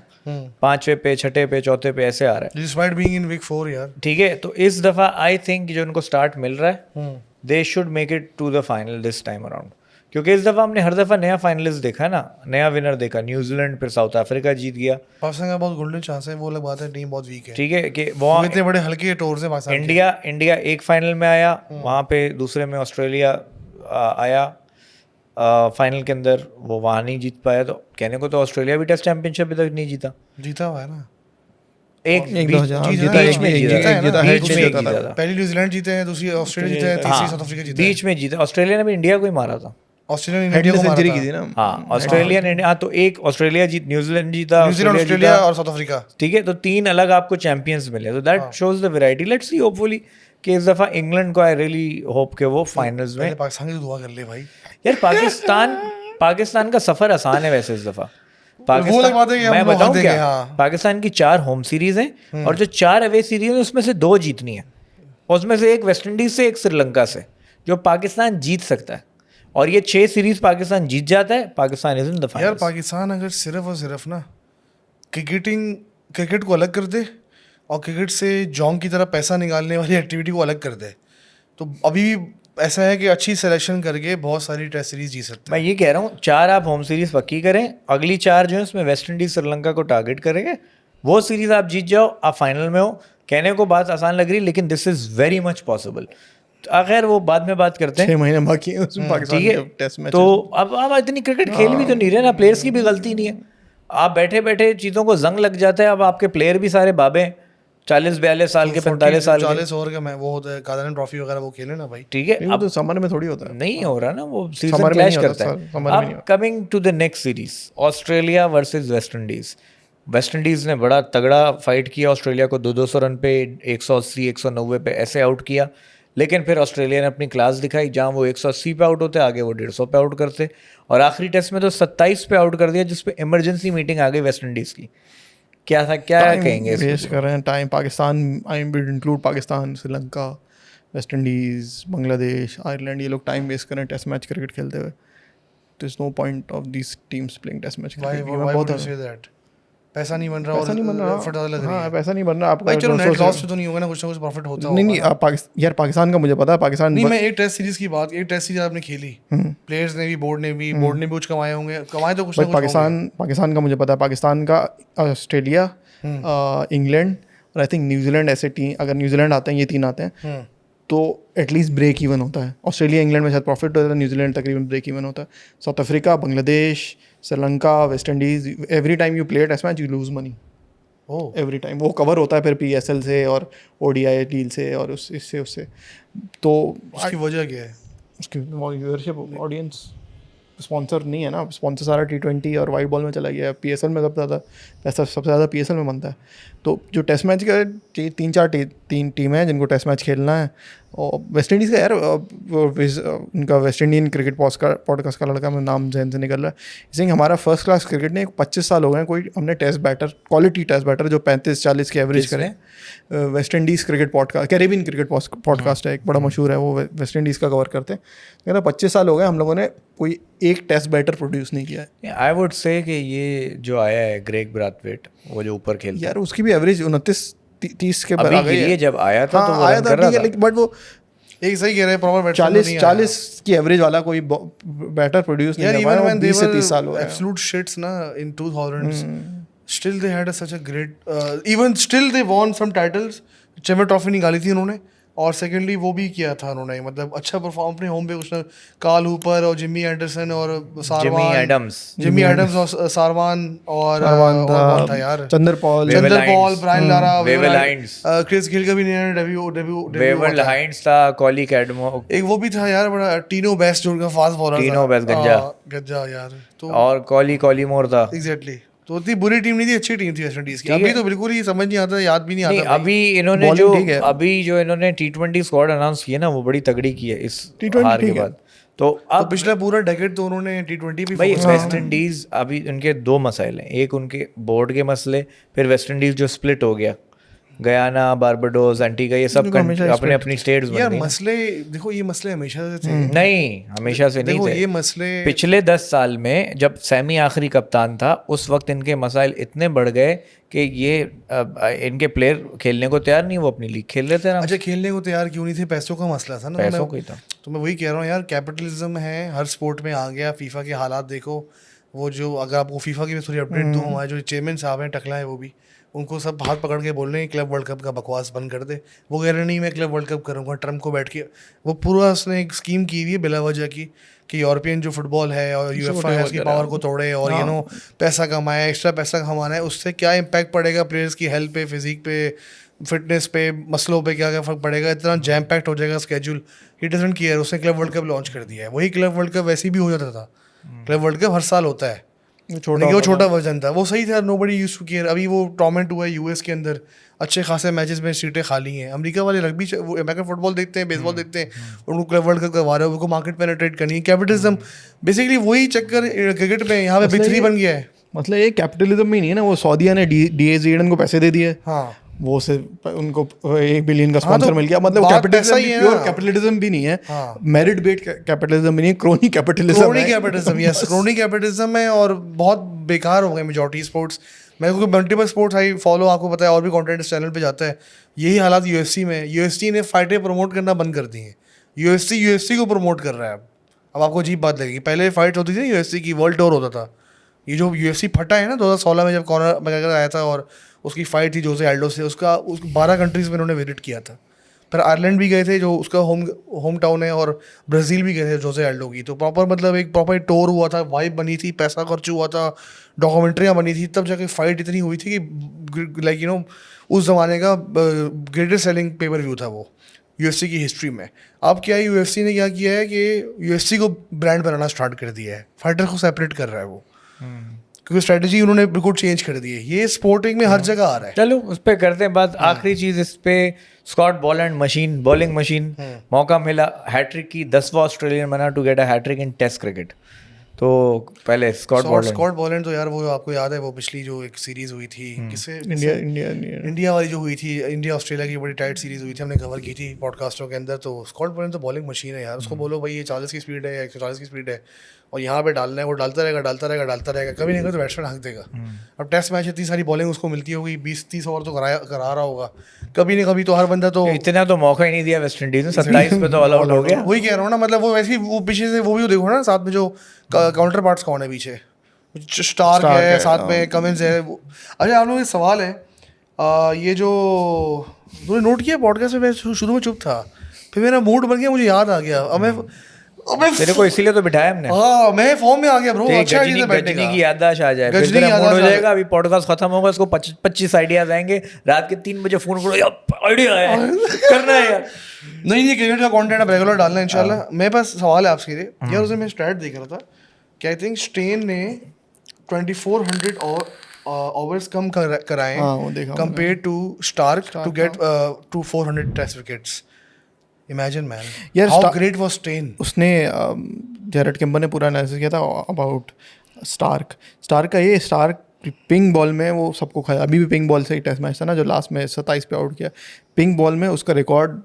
पांचवें पे, छठे पे, चौथे पे ऐसे आ रहा है। डिस्पाइट बीइंग इन वीक 4 यार। ठीक है, तो इस दफा आई थिंक जो उनको स्टार्ट मिल रहा है they should make it to the final this time around, क्योंकि इस दफा हमने हर दफा नया फाइनलिस्ट देखा है ना, नया विनर देखा। न्यूजीलैंड फिर साउथ अफ्रीका जीत गया। पाकिस्तान का बहुत गोल्डन चांस है, वो अलग बात है, टीम बहुत वीक है। ठीक है कि वो वो इतने बड़े हल्के टूर से पाकिस्तान के। इंडिया एक फाइनल में आया, वहाँ पे दूसरे में ऑस्ट्रेलिया आया फाइनल के अंदर, वो वहाँ नहीं जीत पाया। तो कहने को तो ऑस्ट्रेलिया भी टेस्ट चैंपियनशिप अभी तक नहीं जीता। जीता हुआ है ना, एक एक बीच- 2000 जीता जीता, है, एक में जीता जीता, है एक ना, जीता, बीच हेड में में एक जीता जीता था। था। पहली न्यूजीलैंड जीते हैं, दूसरी ऑस्ट्रेलिया जीता है, तीसरी साउथ अफ्रीका जीता है। बीच में जीता। ऑस्ट्रेलिया ने भी इंडिया को ही मारा था। ऑस्ट्रेलिया ने हेड इंडिया में को मारा सेंचुरी था। की थी ना। हाँ, ऑस्ट्रेलिया ने, हाँ, तो एक ऑस्ट्रेलिया जीत, न्यूजीलैंड जीता, न्यूजीलैंड, ऑस्ट्रेलिया ऑस्ट्रेलिया जीता। और साउथ अफ्रीका। ठीक है, तो 3 अलग आपको चैंपियंस मिले, तो that shows the variety. Let's see, hopefully कि इस दफा इंग्लैंड को आई रियली होप के वो फाइनल्स में। पहले पाकिस्तान की तो दुआ कर ले भाई। यार पाकिस्तान का सफर आसान है वैसे इस दफा। वो अलग बात है कि हम मैं लोग बताऊं हाथ क्या, देंगे, हाँ। पाकिस्तान की 4 होम सीरीज हैं और जो 4 अवे सीरीज हैं उसमें से 2 जीतनी है, उसमें से एक वेस्ट इंडीज से, एक श्रीलंका से, जो पाकिस्तान जीत सकता है। और ये 6 सीरीज पाकिस्तान जीत जाता है, पाकिस्तान इज इन द यार फाइनल्स। पाकिस्तान अगर सिर्फ और सिर्फ ना क्रिकेट को अलग कर दे और क्रिकेट से जोंग की तरह पैसा निकालने वाली एक्टिविटी को अलग कर दे, तो अभी भी ऐसा है कि अच्छी सिलेक्शन करके बहुत सारी टेस्ट सीरीज जीत सकते मैं ये कह रहा हूँ 4 आप होम सीरीज पक्की करें, अगली 4 जो है उसमें वेस्ट इंडीज श्रीलंका को टारगेट करेंगे, वो सीरीज आप जीत जाओ, आप फाइनल में हो। कहने को बात आसान लग रही, लेकिन this is very much possible. आखिर वो बाद में बात करते हैं। 6 महीने बाकी है उसमें पाकिस्तान ठीक के है, टेस्ट मैच। तो अब इतनी क्रिकेट खेल भी तो नहीं रहे ना, प्लेयर्स की भी गलती नहीं है। आप बैठे बैठे चीज़ों को जंग लग जाता है। अब आपके प्लेयर भी सारे बाबे 40-42 साल के, 45 साल के। 40 ओवर का वो होता है, कादान ट्रॉफी वगैरह वो खेले ना भाई। ठीक है, वो तो समर में थोड़ी होता है। नहीं हो रहा ना, वो सीजन Summer में क्लैश नहीं होता, करता summer है। में नहीं अब coming to the next series, Australia versus West Indies. West Indies ने बड़ा तगड़ा फाइट किया, ऑस्ट्रेलिया को 200 रन पे, 180, 190 पे ऐसे आउट किया। लेकिन फिर ऑस्ट्रेलिया ने अपनी क्लास दिखाई, जहां वो 180 पे आउट होते, आगे वो 150 पे आउट करते, और आखिरी टेस्ट में तो 27 पे आउट कर दिया, जिसपे इमरजेंसी मीटिंग आ गई वेस्ट इंडीज की। क्या था, क्या कहेंगे इस पे? वेस्ट कर रहे हैं time. Pakistan, I will include Pakistan, Sri Lanka, West Indies, Bangladesh, Ireland, ये लोग टाइम वेस्ट कर रहे हैं टेस्ट मैच क्रिकेट खेलते हुए। There's no point of these teams playing test match Why cricket. why would you say that? पैसा नहीं बन रहा पैसा नहीं बन और रहा। एफर्ट ज़्यादा लग रही हाँ, है पैसा नहीं बन रहा आपका। भाई। चलो 200 नेट लॉस तो नहीं होगा ना, कुछ प्रॉफिट होता नहीं होगा नहीं, ना। आप यार पाकिस्तान का मुझे पता है, पाकिस्तान नहीं, मैं एक टेस्ट सीरीज की बात, एक टेस्ट सीरीज आपने खेली, प्लेयर्स ने भी, बोर्ड ने भी कुछ कमाए होंगे, कमाए तो कुछ ना बट कुछ होंगे। पाकिस्तान का मुझे पता है, पाकिस्तान का ऑस्ट्रेलिया, इंग्लैंड और आई थिंक न्यूजीलैंड, ऐसे टीम, अगर न्यूजीलैंड आते हैं, ये 3 आते हैं, तो एटलीस्ट ब्रेक इवन होता है। ऑस्ट्रेलिया इंग्लैंड में शायद प्रॉफिट होता है, न्यूजीलैंड तकरीबन ब्रेक इवन होता है। South Africa, Bangladesh, Sri Lanka, West Indies, every time you play test match you lose money, every time. वो कवर होता है फिर PSL से और ODI डील से और उससे तो उसकी वजह क्या है? उसकी व्यूअरशिप, ऑडियंस, स्पॉन्सर नहीं है ना, स्पॉन्सर सारा T20 और वाइट बॉल में चला गया। PSL में सबसे ज़्यादा PSL में बनता है। तो जो टेस्ट मैच का 3-4 टीम है जिनको टेस्ट मैच खेलना है, और वेस्ट इंडीज़ का यार उनका वेस्ट इंडियन क्रिकेट पॉडकास्ट का लड़का, मैं नाम जहन से निकल रहा है, इसे हमारा फर्स्ट क्लास क्रिकेट ने 25 साल हो गए कोई हमने test batter, quality test batter जो 35-40 की एवरेज करें। West Indies cricket podcast, Caribbean cricket podcast है एक, बड़ा मशहूर है वो, वेस्ट इंडीज़ का कवर करते हैं। कहना 25 साल हो गए हम लोगों ने कोई एक टेस्ट बैटर प्रोड्यूस नहीं किया है। आई वुड से कि ये जो आया है ग्रेग ब्राथवेट, वो जो ऊपर खेलता है यार उसकी भी एवरेज 29-30 के अभी बराबर के लिए जब आया था तो वो आया रन था कर रहा ठीक है, था। लेकिन बट वो एक सही कह रहे हैं, प्रॉपर 40 की एवरेज वाला कोई बैटर प्रोड्यूस नहीं यार कर even पाया, when they 20 से were 30 साल हो गए। absolute shits na in 2000s, still they had such a great even still they won some titles। Champion trophy निकाली थी उन्होंने, और सेकेंडली वो भी किया था उन्होंने, मतलब अच्छा परफॉर्म अपने होम पे उसने कार्ल हूपर और जिमी एंडरसन और जिमी एडम्स और सारवान और कौन था यार, Chanderpaul, Brian Lara, Wavell Hinds, Chris Gayle का भी नहीं डेब्यू वेवल हाइंड्स था, कॉली कैडमो, एक वो भी था यार बड़ा, टीनो बेस्ट जो उनका फास्ट बॉलर था, टीनो बेस्ट गज्जा यार, तो और कॉली मोर था। एग्जैक्टली। तो इतनी बुरी टीम नहीं थी, अच्छी टीम थी वेस्ट इंडीज की। अभी तो बिल्कुल ही समझ नहीं आता, याद भी नहीं नहीं, आता। अभी इन्होंने जो इन्होंने T20 स्क्वाड अनाउंस किया ना, वो बड़ी तगड़ी की है इस हार के बाद। तो अब पिछला पूरा डेकेड तो उन्होंने T20 भी भाई वेस्ट इंडीज, अभी उनके दो मसाइल हैं, एक उनके बोर्ड के मसले, फिर वेस्ट इंडीज जो स्प्लिट हो गया, गयाना, बारबाडोस, एंटीगा, ये सब अपने अपनी स्टेट्स यार मसले देखो, ये मसले हमेशा से थे। नहीं, हमेशा से नहीं थे, ये मसले पिछले 10 साल में जब सैमी आखिरी कप्तान था उस वक्त इनके मसाइल इतने बढ़ गए कि ये इनके प्लेयर खेलने को तैयार नहीं, वो अपनी लीग खेल रहे थे ना। अच्छा, खेलने को तैयार क्यों नहीं थे? पैसों का मसला था ना, पैसों का ही था। तो मैं वही कह रहा हूँ यार, कैपिटलिज्म है हर स्पोर्ट में आ गया। फीफा के हालात देखो, वो जो, अगर आपको फीफा की भी थोड़ी अपडेट दूँ, हमारे जो चेयरमैन साहब हैं, टकला है वो भी, उनको सब हाथ पकड़ के बोल रहे हैं क्लब वर्ल्ड कप का बकवास बंद कर दे। वो कह रहे नहीं मैं क्लब वर्ल्ड कप करूँगा, ट्रम्प को बैठ के, वो पूरा उसने एक स्कीम की हुई है बिला वजह की, कि यूरोपियन जो फुटबॉल है और यूएफए है उसकी पावर को तोड़े और यू नो पैसा कमाए, एक्स्ट्रा पैसा कमाना है, उससे क्या इम्पैक्ट पड़ेगा प्लेयर्स की हेल्थ पे, फिजिक पे, फिटनेस पे, मसलों पे क्या क्या फर्क पड़ेगा, इतना जैम पैक्ट हो जाएगा स्केड्यूल। ही डजंट केयर, उसने क्लब वर्ल्ड कप लॉन्च कर दिया है। वही क्लब वर्ल्ड कप वैसे भी हो जाता था, क्लब वर्ल्ड कप हर साल होता है, छोटा वर्जन था, वो सही था, नोबडी यूज्ड टू केयर। अभी वो टूर्नामेंट हुआ है यूएस के अंदर, अच्छे खासे मैचेस में सीटें खाली हैं। अमेरिका वाले रग्बी, वो अमेरिकन फुटबॉल देखते हैं, बेसबॉल देखते हैं, उनको क्लब वर्ल्ड कप करवा रहे हैं, उनको मार्केट पेनिट्रेट करनी है। कैपिटलिज्म बेसिकली वही चक्कर क्रिकेट में यहाँ पे बिग थ्री बन गया है। मतलब ये कैपिटलिज्म में नहीं है ना, वो सऊदीया ने डीएस ईडन को पैसे दे दिए, हाँ, वो से उनको 1 बिलियन का स्पॉन्सर मिल गया। मतलब कैपिटलिज्म भी नहीं है, मेरिट बेस्ड कैपिटलिज्म भी नहीं है, crony capitalism yes, crony capitalism है। और बहुत बेकार हो गए मेजॉरिटी स्पोर्ट्स। मैं क्योंकि मल्टीपल स्पोर्ट्स आई फॉलो, आपको पता है, और भी कंटेंट इस चैनल पे जाता है। यही हालात यूएफसी में, यूएफसी ने फाइटें प्रमोट करना बंद कर दी हैं। यूएफसी को प्रमोट कर रहा है अब आपको अजीब बात लगेगी। पहले फाइट होती थी यूएफसी की, वर्ल्ड टूर होता था। ये जो यूएफसी फटा है ना 2016 में, जब कॉनर मैकग्रेगर आया था और उसकी फाइट थी जोसे एल्डो से, उसका 12 कंट्रीज़ में उन्होंने विजिट किया था। फिर आयरलैंड भी गए थे जो उसका होम टाउन है, और ब्राज़ील भी गए थे जोसे एल्डो की। तो प्रॉपर मतलब एक प्रॉपर टूर हुआ था, वाइब बनी थी, पैसा खर्च हुआ था, डॉक्यूमेंट्रियाँ बनी थी, तब जाके फाइट इतनी हुई थी कि लाइक यू नो उस ज़माने का ग्रेटेस्ट सेलिंग पेपर व्यू था वो यूएफसी की हिस्ट्री में। अब क्या है, यूएफसी ने क्या किया है कि यूएफसी को ब्रांड बनाना स्टार्ट कर दिया है, फाइटर को सेपरेट कर रहा है वो, क्योंकि स्ट्रेटजी उन्होंने बिल्कुल चेंज कर दी है। ये स्पोर्टिंग में हर जगह आ रहा है। चलो उस पर करते हैं बात। आखिरी चीज़ इस पे, Scott Boland machine, bowling machine, मौका मिला हैट्रिक की, 10वां ऑस्ट्रेलियन बना to get a hat trick in test cricket. तो पहले स्कॉट बॉलैंड तो यार वो आपको याद है, वो पिछली जो एक सीरीज हुई थी किससे, इंडिया वाली जो हुई थी, इंडिया ऑस्ट्रेलिया की बड़ी टाइट सीरीज हुई थी, हमने कवर की थी पॉडकास्टों के अंदर। तो स्कॉट बॉलैंड तो बॉलिंग मशीन है यार, उसको बोलो भाई ये 40 की स्पीड है या 140 की स्पीड है और यहाँ पे डालना है, वो डालता रहेगा, कभी नहीं तो बैट्समैन हाँक देगा। अब टेस्ट मैच इतनी सारी बॉलिंग उसको मिलती होगी, 20-30 ओवर तो करा रहा होगा, कभी नहीं कभी तो हर बंदा तो इतना तो मौका ही नहीं दिया वेस्ट इंडीज ने, 27 पे तो ऑल आउट हो गया। वही कह रहा हूँ ना, मतलब वो वैसे ही वो पीछे से वो भी देखो ना, साथ में जो काउंटर पार्ट्स कौन है पीछे, स्टार्क है, साथ में कमिंस है। अच्छा आप लोग, एक सवाल है, ये जो तुमने नोट किया पॉडकास्ट में, मैं शुरू में चुप था, फिर मेरा मूड बन गया, मुझे याद आ गया, अब मैं तेरे को इसीलिए तो बिठाया हमने। हाँ, मैं फॉर्म में आ गया ब्रो। अच्छा गजनी की याददाश्त आ जाए, फिर तेरा मूड हो जाएगा। अभी पॉडकास्ट खत्म होगा, इसको 25 आइडियाज आएंगे, रात के 3 बजे फोन करो, यार आइडिया आया करना है यार। नहीं, क्रिकेट का कंटेंट अब रेगुलर डालना है इंशाल्लाह। मेरे पास सवाल है आपके लिए यार, उसमें मैं स्टैट देख रहा था कि आई थिंक स्टेन ने 2400 ओवर्स कम कराए compare to Starc to get to 400 test wickets. Imagine man यार, हाउ ग्रेट वाज स्टेन. उसने जेरेड किम्बर ने पूरा एनालिसिस किया था अबाउट स्टार्क का. ये स्टार्क पिंक बॉल में वो सबको खाया. अभी भी पिंक बॉल से ही टेस्ट मैच था ना जो लास्ट में 27 पे आउट किया. पिंक बॉल में उसका रिकॉर्ड,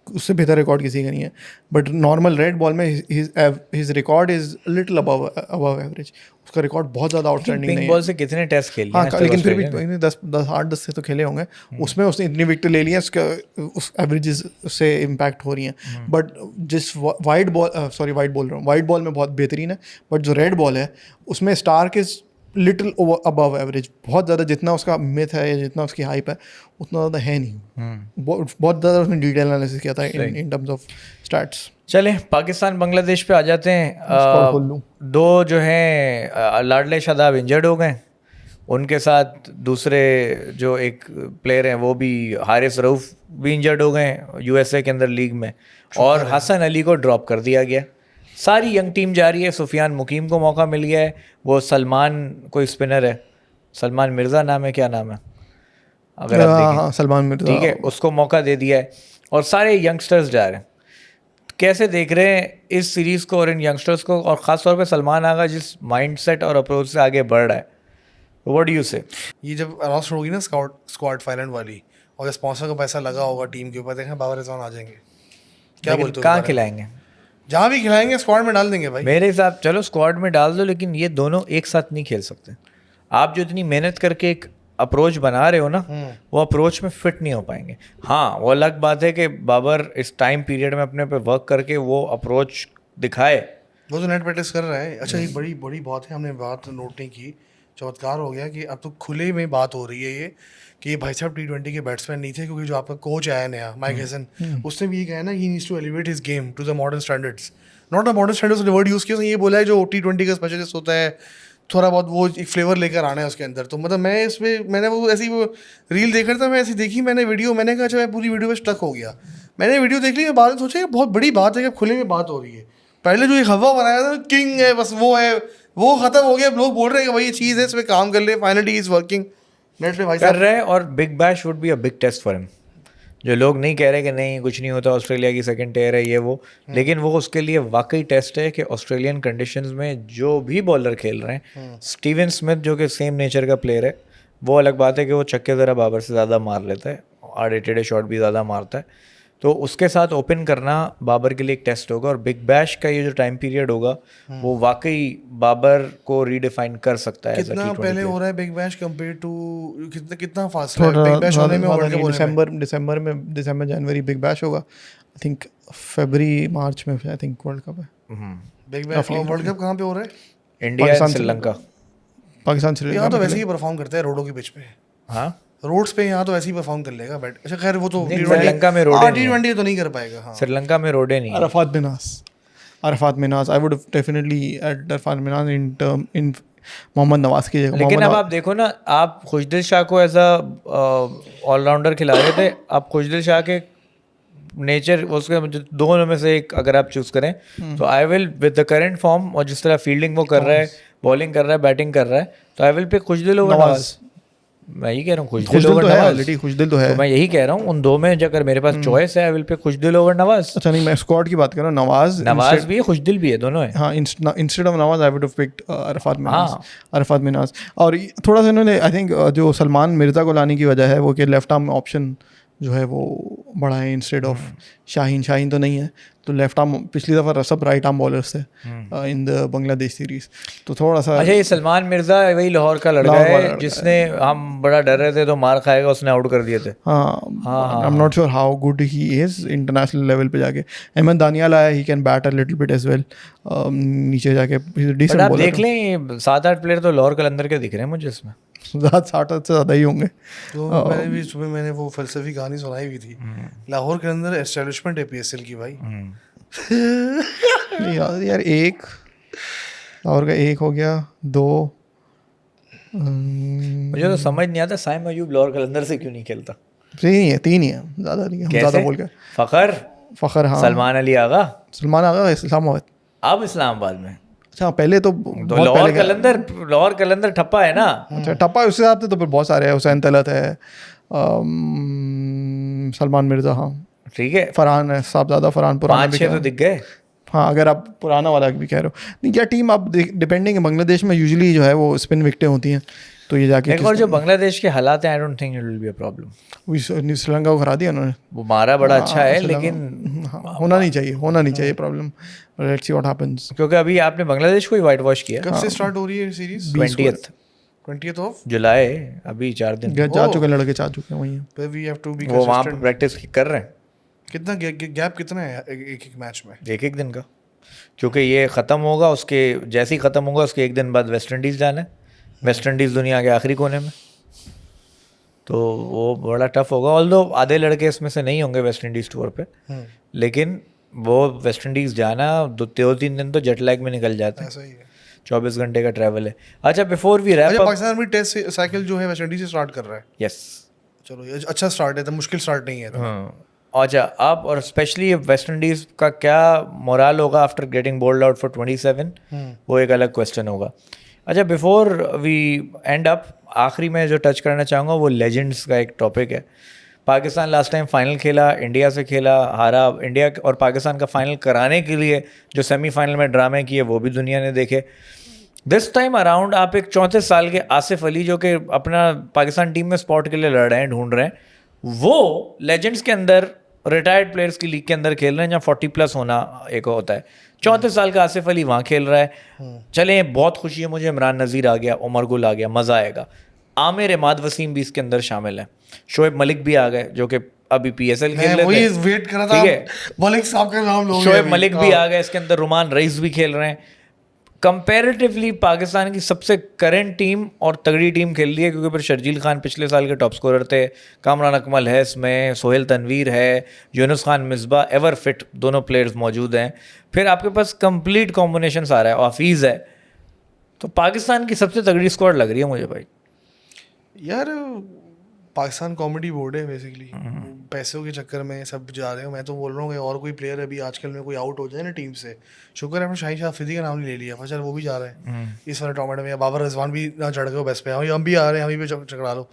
उससे बेहतर रिकॉर्ड किसी का नहीं है. बट नॉर्मल रेड बॉल में his record is little above average. उसका रिकॉर्ड बहुत ज़्यादा आउटस्टैंडिंग नहीं पिंक है. बॉल से कितने टेस्ट खेले हाँ, हैं लेकिन फिर भी 8-10 से तो खेले होंगे. उसमें उसने इतनी विकेट ले ली है, उस एवरेजेस से इम्पैक्ट हो रही हैं. बट जिस वाइट बॉल में बहुत बेहतरीन है. बट जो रेड बॉल है उसमें Starc is little above average. बहुत ज़्यादा जितना उसका मिथ है या जितना उसकी हाइप है उतना ज़्यादा है नहीं. बहुत ज़्यादा उसने डिटेल एनालिसिस किया था इन टर्म्स ऑफ स्टैट्स. चले पाकिस्तान बांग्लादेश पे आ जाते हैं. स्कोर खोल लूँ. दो जो हैं लाडले शादाब इंजर्ड हो गए. उनके साथ दूसरे जो एक प्लेयर हैं वो भी, हारिस रऊफ भी इंजर्ड हो गए यूएसए के अंदर लीग में. और हसन अली को ड्रॉप कर दिया गया. सारी यंग टीम जा रही है. सुफियान मुकीम को मौका मिल गया है. वो सलमान कोई स्पिनर है, सलमान मिर्ज़ा नाम है, क्या नाम है अगर आप देखें. हाँ, सलमान मिर्ज़ा. ठीक है, उसको मौका दे दिया है. और सारे यंगस्टर्स जा रहे हैं. कैसे देख रहे हैं इस सीरीज़ को और इन यंगस्टर्स को, और ख़ास तौर पे सलमान आगा जिस माइंडसेट और अप्रोच से आगे बढ़ रहा है. व्हाट डू यू से? ये जब अनाउंस होगी ना स्क्वाड फाइनल वाली, और स्पॉन्सर का पैसा लगा होगा टीम के ऊपर, देखें बाबर रिजवान आ जाएंगे. क्या बोलते हो? कहाँ खिलाएंगे? जहाँ भी खिलाएंगे स्क्वाड में डाल देंगे भाई. मेरे हिसाब, चलो स्क्वाड में डाल दो, लेकिन ये दोनों एक साथ नहीं खेल सकते. आप जो इतनी मेहनत करके एक अप्रोच बना रहे हो ना, वो अप्रोच में फिट नहीं हो पाएंगे. हाँ, वो अलग बात है कि बाबर इस टाइम पीरियड में अपने पे वर्क करके वो अप्रोच दिखाए. वो तो नेट प्रैक्टिस कर रहा है. अच्छा, एक बड़ी बड़ी बात है, हमने बात नोट नहीं की, चमत्कार हो गया कि अब तो खुले में बात हो रही है ये कि ये भाई साहब T20 के बैट्समैन नहीं थे, क्योंकि जो आपका कोच आया नया माइक हेसन, उसने भी ये कहा ना, he needs to elevate his game to the modern standards. Not the modern standards word use किया. उसने ये बोला है जो T20 का स्पेशलिस्ट होता है, थोड़ा बहुत वो एक फ्लेवर लेकर आना है उसके अंदर. तो मतलब मैं इसमें, मैंने वो ऐसी वो रील देख रहा था, मैं ऐसी देखी, मैंने वीडियो, मैंने कहा अच्छा, मैं पूरी वीडियो में स्टक हो गया. मैंने वीडियो देख ली, मैं बाद में सोचा कि बहुत बड़ी बात है कि खुले में बात हो रही है. पहले जो एक हवा बनाया था किंग है बस वो है, वो खत्म हो गया. लोग बोल रहे हैं कि भाई ये चीज़ है, इसमें काम कर ले, फाइनली इज वर्किंग नेट पे भाई कर साहब. रहे हैं. और Big Bash would be a big test for him. जो लोग नहीं कह रहे कि नहीं कुछ नहीं होता, ऑस्ट्रेलिया की सेकंड टेयर है ये वो, लेकिन वो उसके लिए वाकई टेस्ट है कि ऑस्ट्रेलियन कंडीशंस में जो भी बॉलर खेल रहे हैं. स्टीवन स्मिथ जो कि सेम नेचर का प्लेयर है, वो अलग बात है कि वो छक्के ज़रा बाबर से ज़्यादा मार लेता है, आड़े टेढ़े शॉट भी ज़्यादा मारता है. तो उसके साथ ओपन करना बाबर के लिए एक टेस्ट होगा. और बिग बैश का ये जो टाइम पीरियड होगा वो वाकई बाबर को रीडिफाइन कर सकता है. कितना पहले हो रहा है बिग बैश कंपेयर टू, कितना फास्ट है बिग बैश होने में और दिसंबर जनवरी बिग बैश होगा. आई थिंक फरवरी मार्च में आई थिंक वर्ल्ड कप है. Big bash. वर्ल्ड कप कहाँ पे हो रहा है? इंडिया श्रीलंका. पाकिस्तान श्रीलंका. यहाँ तो वैसे ही परफॉर्म करते हैं रोडों के पिच पे. हाँ, रोड्स पे यहाँ तो ऐसे ही परफॉर्म कर लेगा बैट. अच्छा खैर वो तो श्रीलंका में रोडे नहीं है. T20 तो नहीं कर पाएगा. हाँ, श्रीलंका में रोडे नहीं है. Arfat Manas I would definitely add Arfat Manas इन मोहम्मद नवाज की जगह. लेकिन अब आप देखो ना, आप खुशदिल शाह को एज अ ऑलराउंडर खिला रहे थे. आप खुशदिल शाह के नेचर, उसके दोनों में से एक अगर आप चूज करें तो I will with the current form और जिस तरह फील्डिंग वो कर रहा है, बॉलिंग कर रहा है, बैटिंग कर रहा है, तो I will pick Khushdil over Nawaz. मैं यही कह रहा हूँ खुशदिल ओवर नवाज. खुशदिल तो है. तो मैं यही कह रहा हूँ उन दो में अगर मेरे पास चॉइस है, I will pick Khushdil over Nawaz. अच्छा नहीं, मैं स्क्वाड की बात कर रहा हूँ. नवाज भी है, खुशदिल भी है, दोनों है. हाँ, instead of Nawaz I would have picked Arafat Minhas. और थोड़ा सा इन्होंने आई थिंक जो सलमान मिर्ज़ा को लाने की वजह है वो कि लेफ्ट आर्म ऑप्शन जो है वो बड़ा है इंस्टेड ऑफ शाहीन तो नहीं है. तो लेफ्ट आर्म पिछली दफ़ा सब राइट आर्म बॉलर्स थे इन द बांग्लादेश सीरीज. तो थोड़ा सा. अच्छा, ये सलमान मिर्ज़ा वही लाहौर का लड़का है जिसने हम बड़ा डर रहे थे तो मार खाएगा, उसने आउट कर दिए थे. हाँ, I am not sure how good he is international level पे जाके. अहमद दानियाल आया, he can bat a little bit as well नीचे जाके. बट आप देख लें 7-8 प्लेयर तो लाहौर कलंदर के दिख रहे हैं मुझे इसमें. 60 से ज़्यादा ही होंगे. तो मैंने भी सुबह मैंने वो फलसफी कहानी सुनाई हुई थी. लाहौर के अंदर एस्टेब्लिशमेंट है PSL की भाई. यार एक लाहौर का एक हो गया, 2. मुझे तो समझ नहीं आता साइम अयूब लाहौर कलंदर से क्यों नहीं खेलता. 3 ही है, ज़्यादा नहीं है. ज़्यादा बोल के फ़खर. हाँ, सलमान अली आगा इस्लामाबाद. अब इस्लामाबाद में. अच्छा, पहले तो लाहौर कलंदर ठप्पा है ना. अच्छा, ठप्पा उस हिसाब से तो फिर बहुत सारे हैं. हुसैन तलत है, सलमान मिर्ज़ा. हाँ ठीक है, फरहान है, साहबजादा फरहान पुराना 5-6 तो दिख गए। हाँ, अगर आप पुराना वाला भी कह रहे हो। नहीं, क्या टीम आप डिपेंडिंग है, बांग्लादेश में यूजुअली जो है वो स्पिन विकेटें होती हैं, तो ये जाके एक और जो बांग्लादेश के हालात हैं, I don't think it will be a problem. Sri Lanka को हरा दिया उन्होंने। वो मारा बड़ा अच्छा है, लेकिन होना नहीं चाहिए problem. Let's see what happens. क्योंकि अभी आपने बांग्लादेश को ही वाइट वॉश किया। कब से स्टार्ट हो रही है series? 20th 20th of July, अभी 4 दिन। जा चुके लड़के, जा चुके हैं वहीं। फिर वी हैव टू बी वो वहाँ पे प्रैक्टिस कर रहे हैं। कितना गैप कितना है एक मैच में? एक दिन का, क्योंकि ये ख़त्म होगा, उसके जैसे ही ख़त्म होगा उसके एक दिन बाद वेस्ट इंडीज़ जाना है। वेस्ट इंडीज़ दुनिया के आखिरी कोने में, तो वो बड़ा टफ होगा। ऑल्दो आधे लड़के इसमें से नहीं होंगे वेस्ट इंडीज़ टूर पे, लेकिन वो वेस्ट इंडीज़ जाना 2-3 दिन तो जेट लैग में निकल जाते हैं। ऐसा ही है, 24 घंटे का ट्रैवल है। अच्छा, before we wrap up, Pakistan भी टेस्ट साइकिल जो है वेस्ट इंडीज से स्टार्ट कर रहा है। यस, चलो ये अच्छा स्टार्ट है, तो मुश्किल स्टार्ट नहीं है तो। हाँ। अच्छा, अब और स्पेशली वेस्ट इंडीज़ का क्या मोरल होगा after getting bold out for 27, वो एक अलग क्वेश्चन होगा। अच्छा, बिफोर वी एंड अप, आखिरी में जो टच करना चाहूँगा वो लेजेंड्स का एक टॉपिक है। पाकिस्तान लास्ट टाइम फाइनल खेला, इंडिया से खेला, हारा। इंडिया और पाकिस्तान का फाइनल कराने के लिए जो सेमीफाइनल में ड्रामे किए वो भी दुनिया ने देखे। दिस टाइम अराउंड आप एक 34 साल के आसिफ अली, जो कि अपना पाकिस्तान टीम में स्पॉट के लिए लड़ रहे हैं, ढूंढ रहे हैं, वो लेजेंड्स के अंदर रिटायर्ड प्लेयर्स की लीग के अंदर खेल रहे हैं, जहाँ 40+ होना एक होता है। 34 साल का आसिफ अली वहाँ खेल रहा है। चले, बहुत खुशी है मुझे, इमरान नज़ीर आ गया, उमर गुल आ गया, मज़ा आएगा। आमिर इमाद वसीम भी इसके अंदर शामिल है, शोएब मलिक भी आ गए, जो कि अभी PSL खेल रहे थे। वेट कर रहा था, ठीक है, मलिक साहब का नाम लोगे। शोएब मलिक भी आ गए इसके अंदर, रुमान रईस भी खेल रहे हैं। कंपैरेटिवली पाकिस्तान की सबसे करंट टीम और तगड़ी टीम खेल रही है, क्योंकि फिर शर्जील खान पिछले साल के टॉप स्कोरर थे, कामरान अकमल है इसमें, सोहेल तनवीर है, यूनुस खान मिसबा एवर फिट, दोनों प्लेयर्स मौजूद हैं। फिर आपके पास कंप्लीट कॉम्बिनेशन आ रहा है, हाफिज़ है। तो पाकिस्तान की सबसे तगड़ी स्क्वाड लग रही है मुझे भाई। यार पाकिस्तान कॉमेडी बोर्ड है बेसिकली, पैसों के चक्कर में सब जा रहे हो। मैं तो बोल रहा हूँ कि और कोई प्लेयर अभी आजकल में कोई आउट हो जाए ना टीम से, शुक्र है आपने शाहीन शाह अफरीदी का नाम नहीं ले लिया, फजल वो भी जा रहे हैं इस वाले टूर्नामेंट में, या बाबर रिजवान भी ना चढ़ गए बेस्ट पे, हम भी आ रहे हैं, हम भी चकरा लो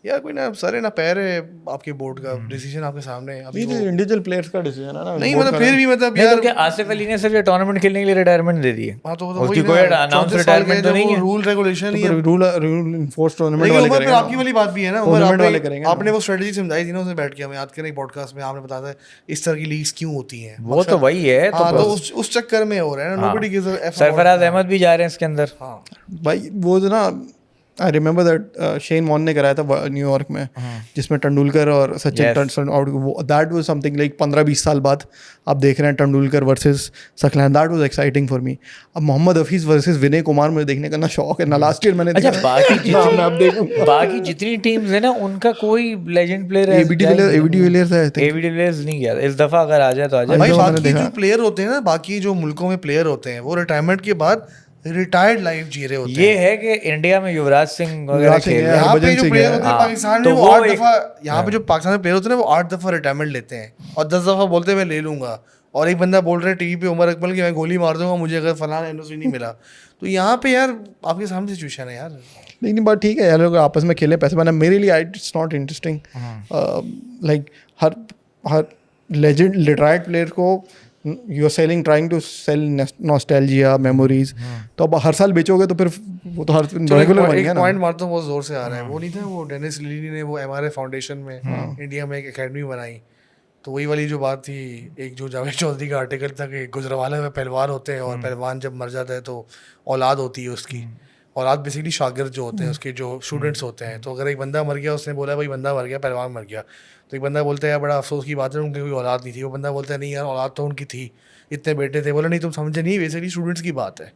यार। कोई ना सर है ना पैर है आपके बोर्ड का, डिसीजन आपके सामने है। अभी इंडिविजुअल प्लेयर्स का डिसीजन है ना, नहीं मतलब फिर भी मतलब यार, यार आसिफ अली ने सिर्फ ये टूर्नामेंट खेलने के लिए रिटायरमेंट दे दी है। हाँ, तो उसकी कोई अनाउंस रिटायरमेंट तो नहीं है, रूल रेगुलेशन ही है। रूल इन्फोर्स टूर्नामेंट लेकिन वाले उमर करेंगे पर आपकी वाली बात भी है ना, टूर्नामेंट वाले करेंगे। आपने वो स्ट्रेटजी समझाई थी ना, उसमें बैठ के हमें याद करें पॉडकास्ट में, आपने बताया था इस तरह की लीग्स क्यों होती हैं। वो तो वही है। तो उस चक्कर में हो रहा है ना, nobody gives a F. Sarfaraz Ahmed भी जा रहे हैं इसके अंदर। हाँ भाई, वो जो ना, I remember that Shane Warne ने कराया था न्यूयॉर्क में, जिसमें तेंदुलकर और Sachin out, that was something like 15-20 साल बाद आप देख रहे हैं Tendulkar versus Saqlain, that was exciting for me. अब मोहम्मद हफीज वर्सेस विनय कुमार मुझे देखने का ना शौक है ना, लास्ट ईयर मैंने अच्छा, बाकी जितनी टीम्स है ना, उनका कोई लेजेंड प्लेयर है। एबी डिविलियर्स है, एबी डिविलियर्स नहीं गया इस दफा, अगर आ जाए तो आ जाए। भाई बाकी जो प्लेयर होते हैं ना, बाकी जो मुल्कों में प्लेयर होते हैं, वो रिटायरमेंट के बाद रिटायर्ड लाइफ जी रहे होते हैं। ये है कि इंडिया में युवराज सिंह वगैरह खेल रहे हैं। यहाँ पे जो प्लेयर होते हैं पाकिस्तान में, वो 8 दफा, यहाँ पे जो पाकिस्तान में प्लेयर होते हैं वो 8 दफा रिटायरमेंट लेते हैं और 10 दफा बोलते हैं मैं ले लूंगा। और एक बंदा बोल रहा है टीवी पे, उमर अकमल, की मैं गोली मार दूंगा मुझे अगर फलाना एनओसी नहीं मिला। तो यहाँ पे यार आपके सामने सिचुएशन है यार। नहीं बात ठीक है यार, लोग आपस में खेलें, पैसे बनाए, मेरे लिए इट्स नॉट इंटरेस्टिंग। लाइक हर लेजेंड रिटायर्ड प्लेयर को you are selling, trying to sell nostalgia, memories, तो अब हर साल बेचोगे तो फिर वो तो हर रेगुलर बन गया ना। पॉइंट मारता हूँ बहुत जोर से आ रहा है, वो नहीं था वो डेनिस लिली ने वो MRA फाउंडेशन में इंडिया में एक एकेडमी बनाई, तो वही वाली जो बात थी, एक जो जावेद चौधरी का आर्टिकल था कि गुजरवाले में पहलवान होते हैं और पहलवान जब मर जाता है तो औलाद होती है उसकी, औलाद बेसिकली शागिर्द जो होते हैं उसके, जो स्टूडेंट्स होते हैं। तो अगर एक बंदा मर गया, उसने बोला भाई बंदा मर गया, पहलवान मर गया, तो एक बंदा बोलता है यार बड़ा अफसोस की बात है, उनकी कोई औलाद नहीं थी। वो बंदा बोलता है नहीं यार औलाद तो उनकी थी, इतने बेटे थे। बोला नहीं तुम समझे नहीं, बेसिकली स्टूडेंट्स की बात है।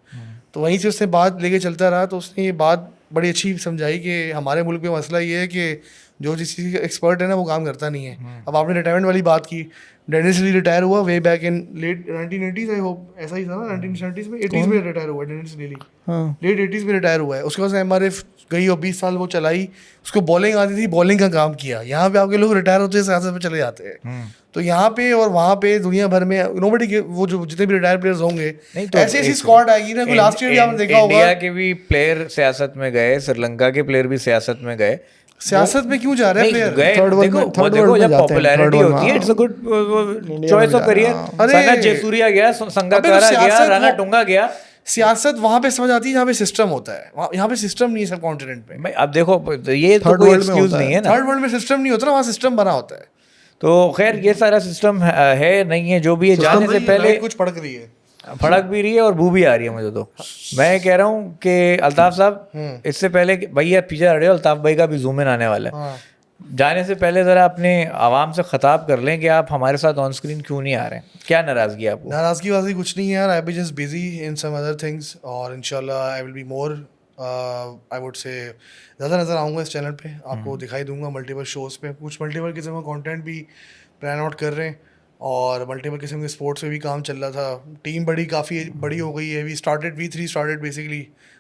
तो वहीं से उसने बात लेके चलता रहा, तो उसने ये बात बड़ी अच्छी समझाई कि हमारे मुल्क में मसला ये है कि जो जिस चीज़ का एक्सपर्ट है ना वो काम करता नहीं है। अब आपने रिटायरमेंट वाली बात की, डेनिस ली रिटायर हुआ way back in late 1980s, I hope ऐसा ही था ना, 1970s में, 80s में रिटायर हुआ डेनिस ली, लेट 80s में रिटायर हुआ है। उसके बाद MRF गई और 20 साल वो चलाई, उसको बॉलिंग आती थी, बॉलिंग का काम किया। यहाँ पे आपके लोग रिटायर होते हैं, सियासत में चले जाते हैं। तो यहाँ पे और वहाँ पे दुनिया भर में नोबडी के वो जो जितने भी रिटायर प्लेयर्स होंगे, ऐसी ऐसी स्क्वाड आएगी ना। लास्ट ईयर भी आपने देखा होगा, इंडिया के भी प्लेयर सियासत में गए, श्रीलंका के प्लेयर भी सियासत में गए, सियासत में क्यों जा रहे हैं नहीं प्लेयर? गए, Third world देखो में- वो third देखो world में जब जाते हैं, पॉपुलैरिटी third world होती है में, it's a good India choice में ऑफ करियर. अरे, सना जयसूर्या गया, संगाकारा गया, सियासत राणा वो- टुंगा गया. सियासत वहां पे समझ आती है जहाँ पे सिस्टम होता है, यहाँ पे सिस्टम नहीं है सब कॉन्टिनेंट पे. भाई अब देखो ये तो Third कोई world में एक्सक्यूज होता नहीं है. है ना. थर्ड वर्ल्ड में सिस्टम नहीं होता ना, वहाँ सिस्टम बना होता है. तो खैर ये सारा सिस्टम है नहीं है जो भी है. जाने से पहले कुछ पड़क रही है. फड़क भी रही है और बू भी आ रही है मुझे. तो मैं कह रहा हूँ कि अल्ताफ साहब इससे पहले भैया पीछे हटे, अल्ताफ भाई का भी जूम इन आने वाला है. हाँ. जाने से पहले ज़रा अपने आवाम से खिताब कर लें कि आप हमारे साथ ऑन स्क्रीन क्यों नहीं आ रहे हैं, क्या नाराज़गी है आपको? नाराजगी वाजी कुछ नहीं है यार. I be just busy in some other things और इंशाल्लाह I will be more, I would say ज़्यादा नज़र आऊँगा इस चैनल पे. आपको दिखाई दूंगा मल्टीपल शोज़ पे. कुछ मल्टीपल किस्म का कंटेंट भी प्लान आउट कर रहे हैं और मल्टीपल किस्म के स्पोर्ट्स पे भी काम चल रहा था. टीम काफ़ी बड़ी हो गई है. We started basically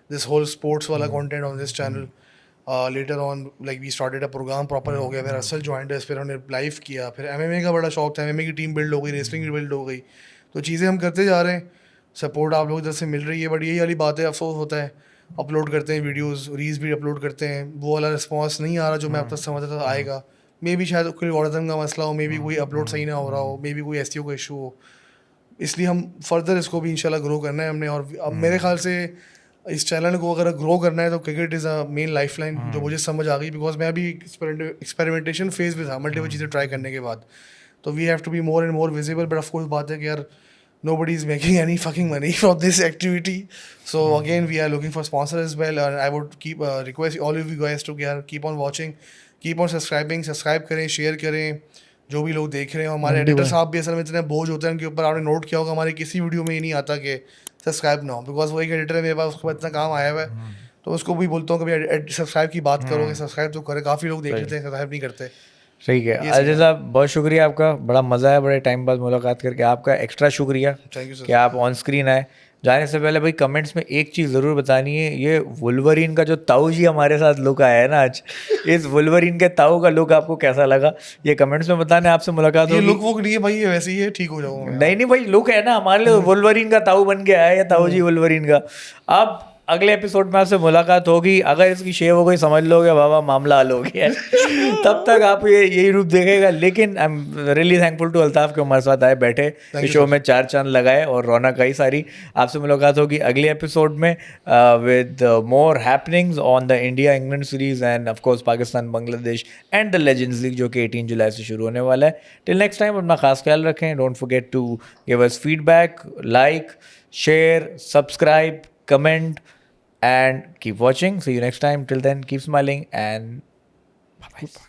this whole sports वाला content on this channel. Later on like we started a program proper हो गया. फिर असल ज्वाइंट है, फिर हमने लाइव किया. फिर MMA का बड़ा शौक था, MMA की टीम बिल्ड हो गई, रेसलिंग बिल्ड हो गई. तो चीज़ें हम करते जा रहे हैं. सपोर्ट आप लोगों की तरफ से मिल रही है. बट यही वाली बात है, अफसोस होता है अपलोड करते हैं वीडियोस, रील्स भी अपलोड करते हैं, वो वाला रिस्पॉन्स नहीं आ रहा जो मैं अब तक समझता था आएगा. मे बी शायद कोई ऑर्डर का मसला हो, मे बी कोई अपलोड सही ना हो रहा हो, मे बी कोई SEO का इशू हो. इसलिए हम फर्दर इसको भी इंशाल्लाह ग्रो करना है हमने. और अब मेरे ख्याल से इस चैनल को अगर ग्रो करना है तो cricket is a main life line, जो मुझे समझ आ गई. बिकॉज मैं अभी एक्सपेरिमेंटेशन फेज में था मल्टीपल चीज़ें ट्राई करने के बाद. तो we have to be more and more visible. But of course बात है कि यार nobody is making any fucking money from this activity. So again we are looking for sponsors as well, and I would keep request all of you guys to keep on watching, keep on subscribing. Subscribe करें, share करें जो भी लोग देख रहे हैं. हमारे editor साहब भी असल में इतने बोझ होते हैं उनके ऊपर. आपने नोट किया होगा हमारे किसी वीडियो में ही नहीं आता कि सब्सक्राइब ना हो. बिकॉज वो एक एडिटर है मेरे पास, उसके बाद इतना काम आया हुआ है. तो उसको भी बोलता हूँ कभी सब्सक्राइब की बात करो कि सब्सक्राइब तो करें. काफ़ी लोग देख लेते हैं, सब्सक्राइब नहीं करते. ठीक है अजय साहब, बहुत शुक्रिया आपका. बड़ा मज़ा आया बड़े टाइम बाद मुलाकात करके. आपका एक्स्ट्रा शुक्रिया थैंक यू सर. कि आप ऑन स्क्रीन आए. जाने से पहले भाई कमेंट्स में एक चीज़ ज़रूर बतानी है, ये वुल्वरीन का जो ताऊ जी हमारे साथ लुक आया है ना आज, इस वुल्वरीन के ताऊ का लुक आपको कैसा लगा ये कमेंट्स में बताने. आपसे मुलाकात ये होगी. लुक वुक नहीं है भाई, ये वैसे ही है. ठीक हो जाऊंगा मैं. नहीं भाई लुक है ना हमारे लिए. वुल्वरीन का ताऊ बन गया है, या ताऊ जी वुल्वरीन का. अब अगले एपिसोड में आपसे मुलाकात होगी. अगर इसकी शेव हो गई समझ लोगे बाबा मामला हल हो गया है. तब तक आप यही रूप देखेगा. लेकिन I am really thankful to Altaf के हमारे साथ आए, बैठे इस शो में 4 चांद लगाए और रौनक आई सारी. आपसे मुलाकात होगी अगले एपिसोड में with more happenings on the India England series end of course Pakistan Bangladesh and the legends league जो कि 18 जुलाई से शुरू होने वाला है. टिल नेक्स्ट टाइम अपना खास ख्याल रखें. Don't forget to give us feedback, like, share, subscribe, comment, and keep watching. See you next time. Till then, keep smiling and bye bye.